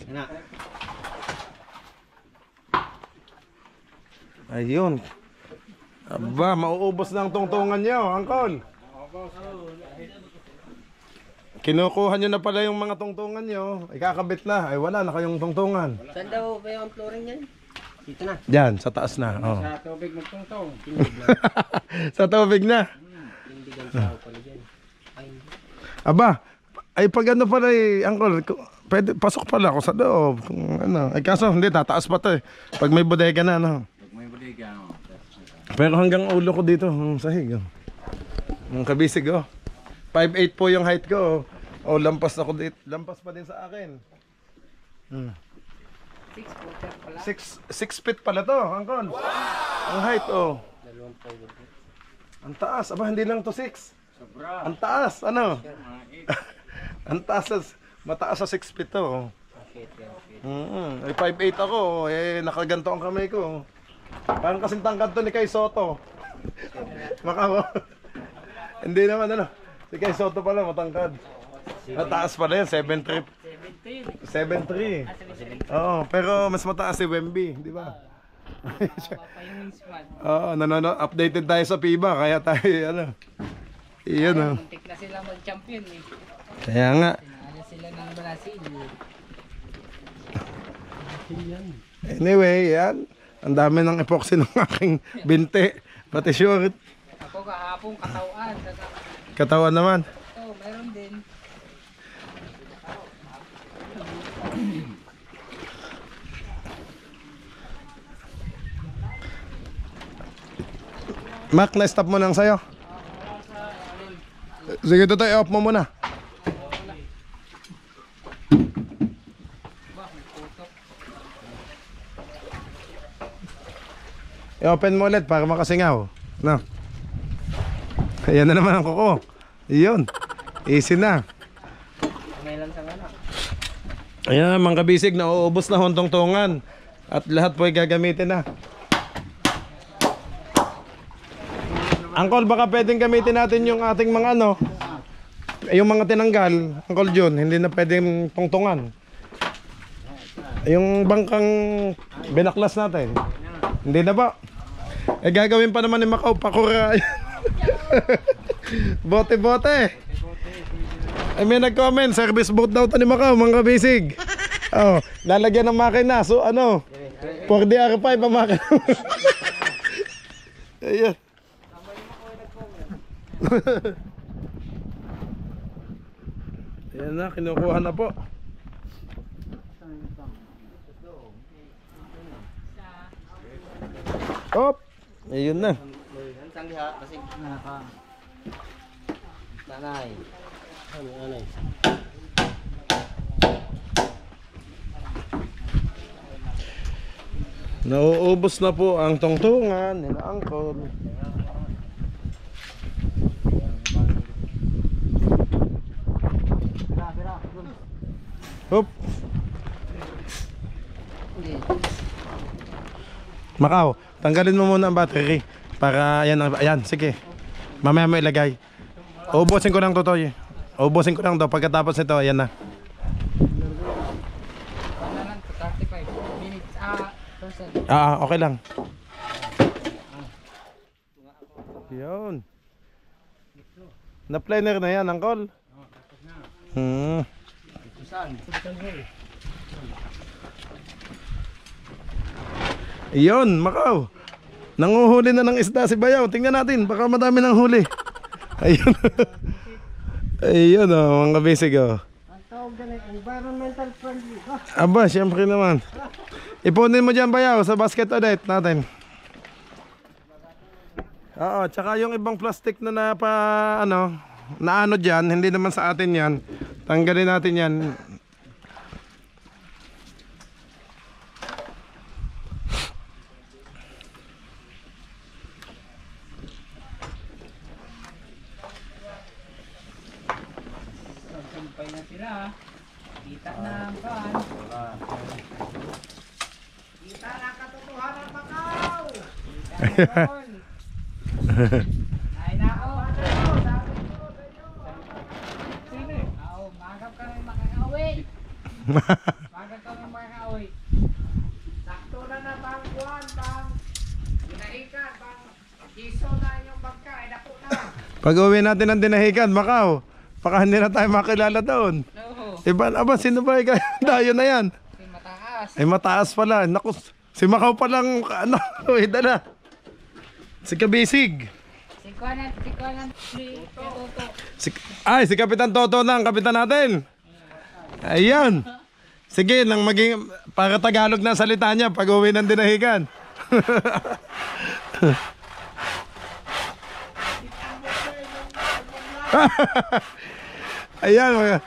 Ayun. Aba, mauubos na ang tungtungan nyo, Angkol. Kinukuha nyo na pala yung mga tungtungan nyo. Ikakabit na. Ay wala na kayong tungtungan. Saan daw ba yung flooring yan? Dito na. Diyan, sa taas na. Oh. Sa tubig magtungtong. Sa tubig na. Tindigan sa ako pala dyan. Aba, ay pag ano pala Angkol, pwede, pasok pala ako sa loob. Kung ano. Ay kaso, hindi, tataas pa to eh. Pag may bodega na, ano. Pag may buliga, no. Pero hanggang ulo ko dito, sahig. Ang kabisig, 5'8 po yung height ko. Lampas ako dito. Lampas pa din sa akin. 6 feet pala to, Angkol. Ang height, Ang taas, aba hindi lang to 6. Sobra. Ang taas, ano? Ang taas, mataas sa 6 feet to. Ay 5'8 ako, nakaganto ang kamay ko. Parang kasing tangkad to ni Kay Soto. Macau. Hindi naman ano. Si Kay Soto pala matangkad. Mataas pala yan, 7'3". 7'3". Oo, pero mas mataas si Wemby, di ba? Oo, updated tayo sa FIBA, kaya tayo ano. Iyon Muntik na sila mag-champion eh. Kaya nga. Sinala sila ng Brazil. Anyway, yan. Ang dami ng epoxy ng aking binte. Pati short. Ako kahapon katawan. Katawan naman. Meron din. Mac, na-stop mo nang sayo. Sige, ito tayo. Off mo muna. I-open mo ulit para makasingaw. No. Ayan na naman ang kuko. Iyon. Easy na. Ayan, mga kabisig, nauubos na hontong-tungan. At lahat po ay gagamitin na. Angkol, baka pwedeng gamitin natin yung ating mga ano, yung mga tinanggal, Angkol Jun, hindi na pwedeng tungtungan. Yung bangkang binaklas natin, hindi na ba? Gagawin pa naman ni Macau, pakura. Bote-bote. Ay, may nag-comment, service boat daw to ni Macau, mga kabisig. Oh, lalagyan ng makina. So ano? 4DR5 ang makina. Ayan. Ayan na, kinukuha na po. Hop! Ayun na. Saan diha? Kasi naka. Tanay. Ano? Nauubos na po ang tungtungan nila Angkol. Hop! Macau, tanggalin mo muna ang battery para ayan, sige. Mamaya mo ilagay. Ubusin ko lang to, Toy. Ubusin ko lang to pagkatapos nito, ayan na. 35 minutes percent. Okay lang. Yun. Na-planer na yan, Angkol. Yun, Macau. Nanguhuli na ng isda si Bayaw. Tingnan natin, baka madami ng huli. Ayun. Ayun mga kabisig Ang tawag na environmental friendly. Aba, syempre naman. Ipunin mo dyan, Bayaw, sa basket ulit natin. Oo, tsaka yung ibang plastic na naano dyan, hindi naman sa atin yan. Tanggalin natin yan. Sampay na sila. Kita na ang kan. Kita na katotohanan Macau. Ay nako. Magap kami makakauwi. Magap kami makakauwi. Sakto na bang buwan, bang dinahikan, bang iso na yung bangka, ay dako na. Pag uwi natin ng dinahikan, Macau, baka hindi na tayo makilala doon. No. Aba, sino ba yung dayo na yan? Kasi mataas. Ay, mataas pala. Naku, si Macau palang, dala. Si Kabisig. Si Kanan, si Toto. Si Kapitan Toto na ang kapitan natin. Ayan. Sige, nang maging, para Tagalog na salita niya pag uwi ng dinahikan. Ayan.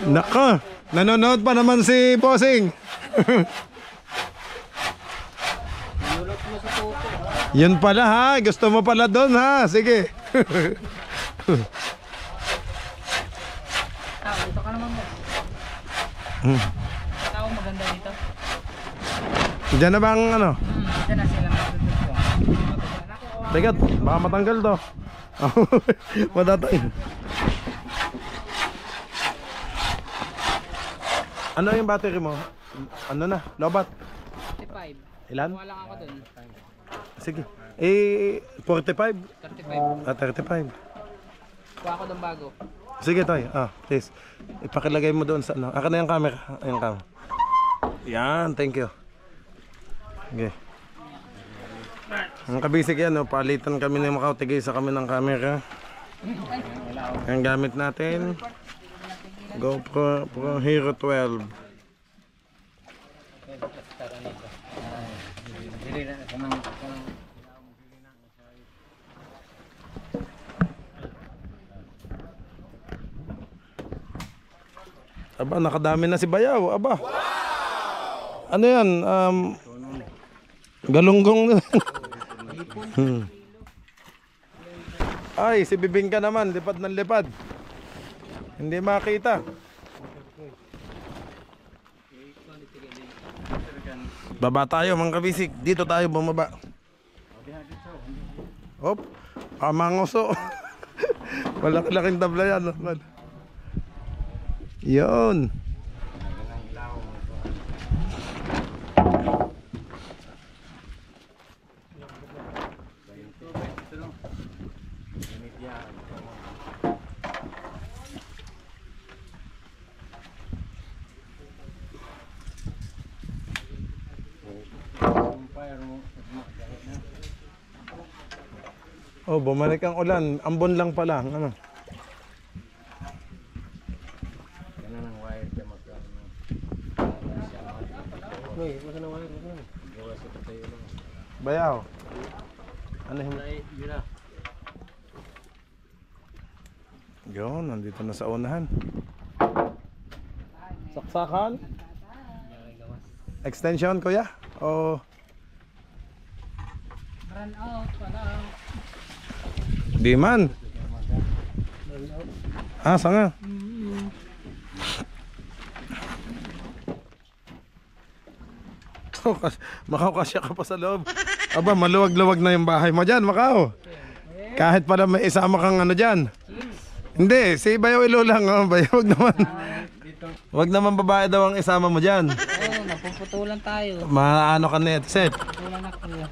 Nako, nanonood pa naman si Bossing. Yun pala ha, gusto mo pala doon ha, sige. Dito ka naman mo. Tao maganda dito. Diyan na bang Dito na sila magtutuwa. Tegat, baka matanggal to. Matatay. Ano yung battery mo? Ano na? Lobat? 35. Ilan? Kuha lang ako dun. Sige. 45? 35. 35. Kuha ako dun bago. Sige, Toy. Please. Ipakilagay mo doon sa Akin na yung camera. Ayun camera. Yan, thank you. Okay. Ang kabisig yan, palitan kami ng Macau, tigisa kami ng camera. Ang gamit natin, GoPro Hero 12. Aba, nakadami na si Bayaw. Aba. Ano yan? Galunggong. Ay, si Bibingka naman, lipad ng lipad. Hindi makita. Baba tayo mga kabisik. Dito tayo bumaba. Hop, amangoso. Malaki-laking tabla yan. Yun. Oh, bumalik ang ulan. Ambon lang pala. Ano? Ganun ang wire siya magkano. Uy, masa na wala rin. Gawa sa patay ulo. Bayaw. Ano yung... Yun na. Yun, nandito na sa unahan. Saksakan? Extension, kuya? O... Run out pala. Di man. Ah, sanga. Macau, kasya ka pa sa loob. Aba, maluwag-luwag na yung bahay mo dyan, Macau. Kahit pala may isama kang ano dyan. Hindi, si Bayaw Ilo lang. Oh. Bayaw, wag naman. Wag naman babae daw ang isama mo dyan. Oo, napuputulan tayo. Maano ka net set. Putulan ako.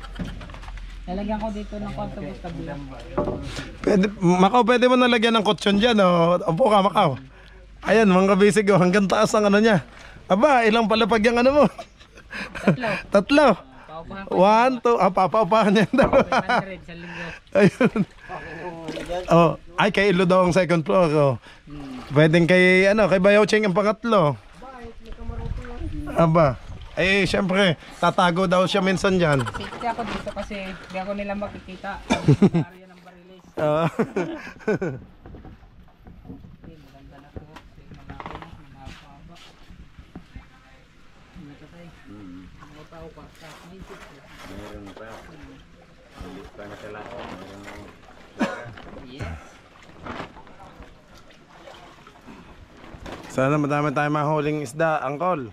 Lalagyan ko dito ng kontobus kabila. Pwede, Macau, pwede mo nalagyan ng kutsyon dyan. Oh. Opo ka, Macau. Ayan, mga kabisig. Oh. Hanggang taas ang ano niya. Aba, ilang palapag yung ano mo? Tatlo. Paupahan ko. 1, 2. Ah, papaupahan niya daw. 500 sa linggo. Ayun. Oh, ay kay Ilo daw ang second floor. Oh. Pwedeng kay ano, kay Bayaw Cheng ang pangatlo. Aba. Eh, syempre, tatago daw siya minsan diyan. Safety ako dito kasi hindi ako nila makikita. Area ng barilis. Ah. Maganda na to. Malaki na, mahaba. Ito tayo. Mga tao pa. May safety. Meron pa. Hindi pa na sila. Meron na. Yes. Sana madami tayong mahuling isda, Angkol.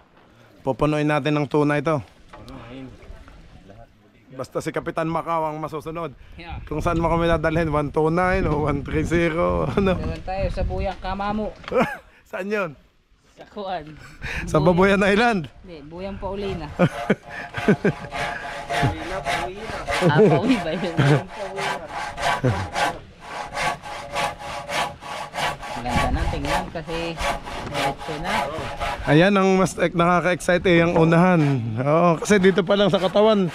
Pupunuin natin ng tuna ito. Basta si Kapitan Macau ang masusunod. Yeah. Kung saan mo kami dadalhin, 129 o 130, ano? Doon tayo sa Buyang Kamamo. Saan yun? Sa Kuan. Sa Babuyan Island. Hindi, Buyang Paulina. Pauwi ba yun? Ganda na tingnan kasi diretso na. Ayan ang mas nakaka-excite yung unahan. Oo, kasi dito pa lang sa katawan.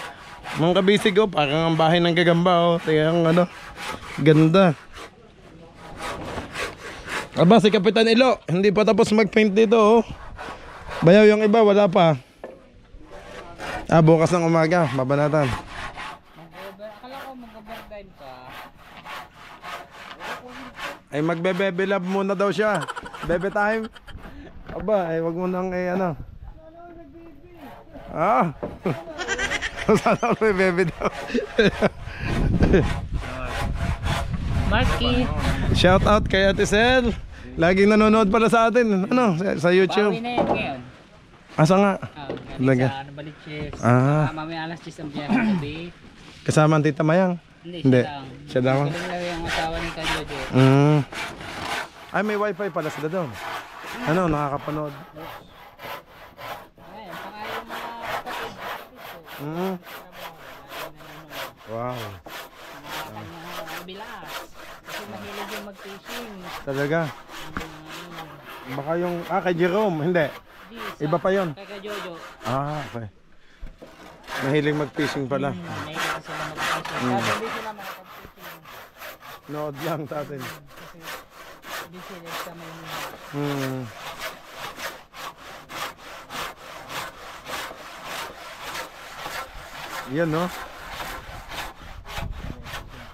Mga kabisig, oh, parang ang bahay ng gagamba. Oh. Tingnan ano, ganda. Aba, si Kapitan Ilo, hindi pa tapos mag-paint dito. Oh. Bayaw yung iba, wala pa. Ah, bukas ng umaga, babanatan. Akala ko mag-overtime ka. Ay magbe-bebe love muna daw siya. Bebe time. Aba, ay wag mo nang ano. Ah. Sana may bebe daw. Marky. Shout out kay Ate Sel. Laging nanonood pala sa atin. Ano, sa YouTube. Bawi na yun ngayon. Asa nga? Galing sa Nabalit Chefs. Ah. Mamaya alas 10 ang biyahe ng gabi. Kasama ang Tita Mayang. Hindi, Siya lang. Galing lang yung asawa ni Kajojo. Ay, may wifi pala sila doon. Ano, nakakapanood. Ay, baka yung mga kapatid. Wow. Bilas. Kasi mahilig yung mag-fishing. Talaga. Baka yung, kay Jerome, hindi. Iba pa yun. Kay Kajojo. Ah, okay. Mahilig mag-fishing pala. Mahilig sila mag-fishing. Kasi hindi sila makapag-fishing. Nood lang sa atin. Kasi hindi sila sa Maynila. Yan, no?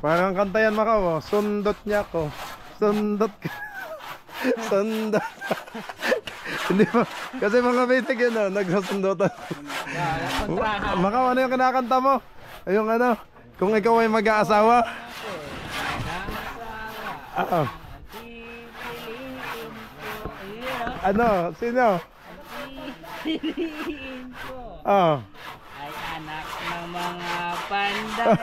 Parang kanta yan, Macau. Oh. Sundot niya ako. Sundot ka. Sundot. Hindi ba? Kasi mga basic yun, no? Nagsasundotan. Macau, ano yung kinakanta mo? Yung ano? Kung ikaw ay mag-aasawa. Ano? Sino? Oh. Ay anak ng mga panday.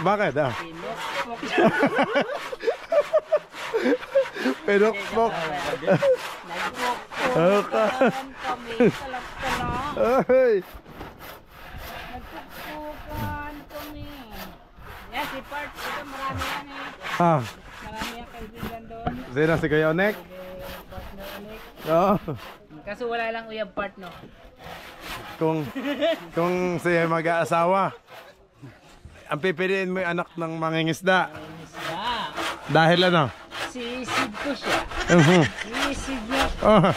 Bakit? Pinukpok. Nagpukpukan kami sa Laptala. Ay. Nagpukpukan kami. Yan si Part, ito marami yan eh. Marami yung kaibigan doon. Sino si Kuya Onek? Partner ulit. Oo. Kaso wala lang uyab Part no. kung siya mag-aasawa. Ang pipiliin mo yung anak ng mangingisda. Isda. Dahil ano? Sisid ko siya. Mhm. Sisid niya. Oh,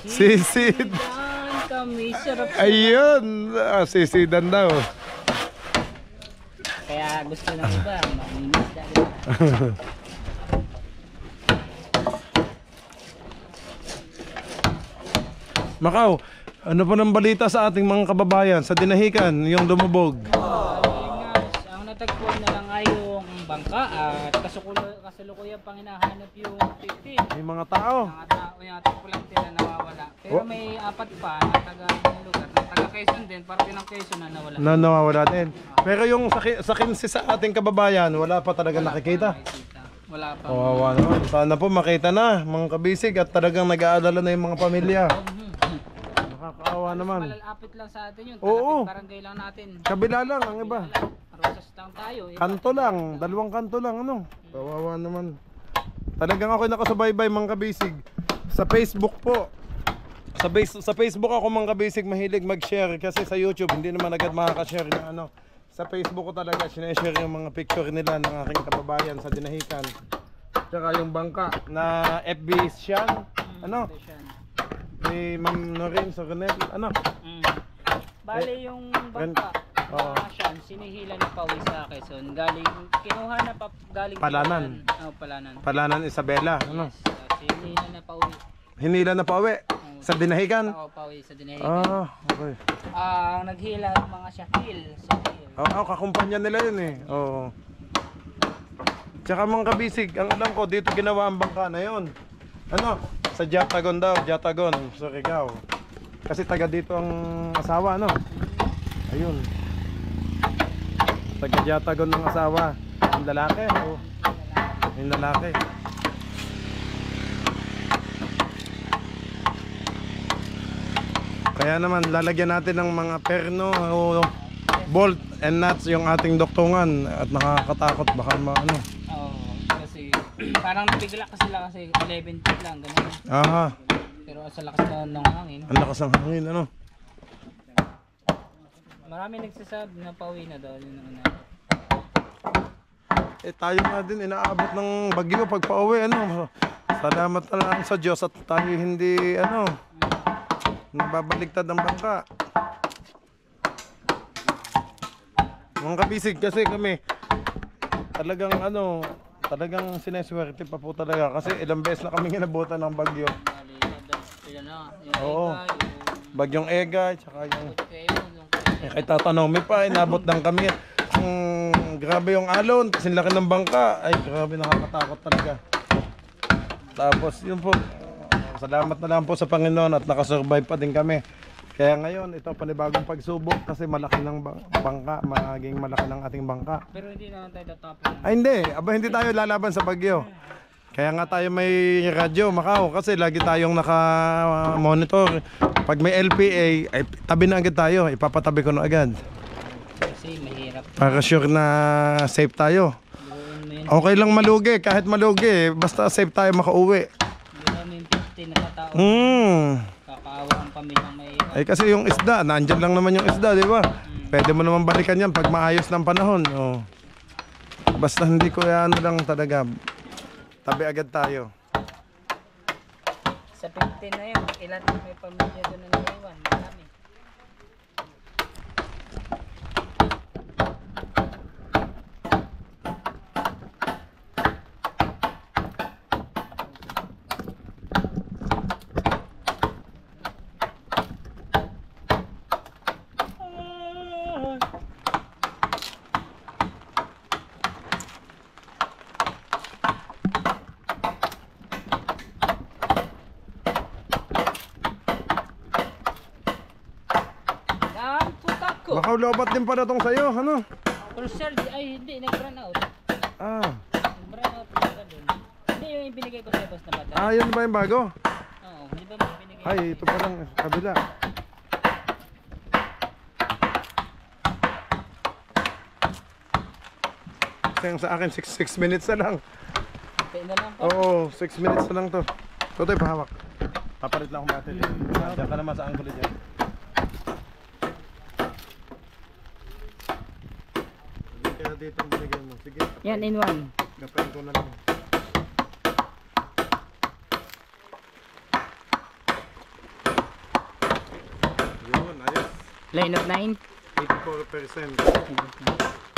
sisid. Yan kami. Sarap. Ayun. Sisidan daw. Kaya gusto ng iba. Mangingisda. Macau, ano pa ng balita sa ating mga kababayan sa Dinahican, yung lumubog? Ang natagpuan na lang ay yung bangka at kasalukuyan pang hinahanap yung 15. May mga tao. Mga tao yung ating pulang tila nawawala. Pero may apat pa na taga ng lugar. Na taga Quezon din, para din ang Quezon na nawala. Na nawawala din. Pero yung sa 15 sa ating kababayan, wala pa talaga nakikita. Wala pa. Kawawa naman. Sana po makita na mga kabisig at talagang nag-aalala na yung mga pamilya. Nakakaawa naman. Malalapit lang sa atin yun. Oo. Talapit barangay lang natin. Kabila lang ang iba. Rosas lang tayo. Kanto lang, dalawang kanto lang ano. Kawawa naman. Talagang ako nakasubaybay mga kabisig. Sa Facebook po. Sa Facebook ako mga kabisig mahilig mag-share kasi sa YouTube hindi naman agad makaka-share ng ano. Sa Facebook ko talaga sineshare yung mga picture nila ng aking kababayan sa Dinahican. Tsaka yung bangka na FB Sian. Ano? Ni Ma'am Noreen Soronel. Ano? Bale yung bangka. Siyan, sinihila ni Pawi sa Quezon. Galing, kinuha na pa, galing Palanan. Palanan. Palanan Isabela. Ano? Sinihila na Pawi. Hinila na pauwi sa Dinahican. Pawi sa Dinahican. Okay. Ang naghila yung mga Shakil. Oo, kakumpanya nila yun eh. Oo. Tsaka mga kabisig, ang alam ko dito ginawa ang bangka na yun. Ano? Sa Jatagon daw, Jatagon, Surigao. Kasi taga dito ang asawa, ano? Ayun. Taga Jatagon ng asawa. Yung lalaki, oo. Yung lalaki. Kaya naman, lalagyan natin ng mga perno o bolt and nuts yung ating doktungan at nakakatakot baka ano. Oo, kasi parang nabigla kasi sila kasi 11 feet lang ganun. Aha. Pero sa lakas ng hangin. Ang lakas ng hangin ano. Marami nagsasabi na pauwi na daw yun ano. Eh tayo nga din inaabot ng bagyo pag pauwi ano. Salamat na lang sa Diyos at tayo hindi ano nababaligtad ang bangka. Mga kabisig kasi kami talagang ano, talagang sineswerte pa po talaga kasi ilang beses na kami inabutan ng bagyo. Oo. Bagyong Ega, tsaka yung kay Tata Nomi pa, inabot lang kami. Grabe yung alon, kasi laki ng bangka. Ay, grabe nakakatakot talaga. Tapos yun po, salamat na lang po sa Panginoon at nakasurvive pa din kami. Kaya ngayon, ito panibagong pagsubok kasi malaki ng bangka, maging malaki ng ating bangka. Pero hindi na tayo tatapon. Ay hindi, hindi tayo lalaban sa bagyo. Kaya nga tayo may radyo, Macau, kasi lagi tayong naka-monitor. Pag may LPA, ay tabi na agad tayo, ipapatabi ko na agad. Kasi mahirap. Para sure na safe tayo. Okay lang malugi, kahit malugi, basta safe tayo makauwi. Hindi namin 15 na katao. Kakaawa ang pamilyang may Ay kasi yung isda, nandyan lang naman yung isda, di ba? Pwede mo naman balikan yan pag maayos ng panahon. Oh. Basta hindi ko yan lang talaga. Tabi agad tayo. Sa 15 na yun, ilan may pamilya doon na naiwan? Marami. Macau, lobat din pala tong sayo, ano? Pero sir, ay hindi, nag-run out. Nag-run out pala doon. Hindi yung ibinigay ko sa boss na bata. Yun ba yung bago? Oo, hindi ba may binigay? Ay, ito pa lang, kabila. Kasi sa akin, 6 minutes na lang. Kaya na lang po. Oo, 6 minutes na lang to. Tutoy, pahawak. Papalit lang akong battery. Diyan ka naman sa angulo dyan. Kaya dito ang binigay mo. Sige. Yan, in one. Kapain ko na lang. Yun, ayos. Line of 9. 84%.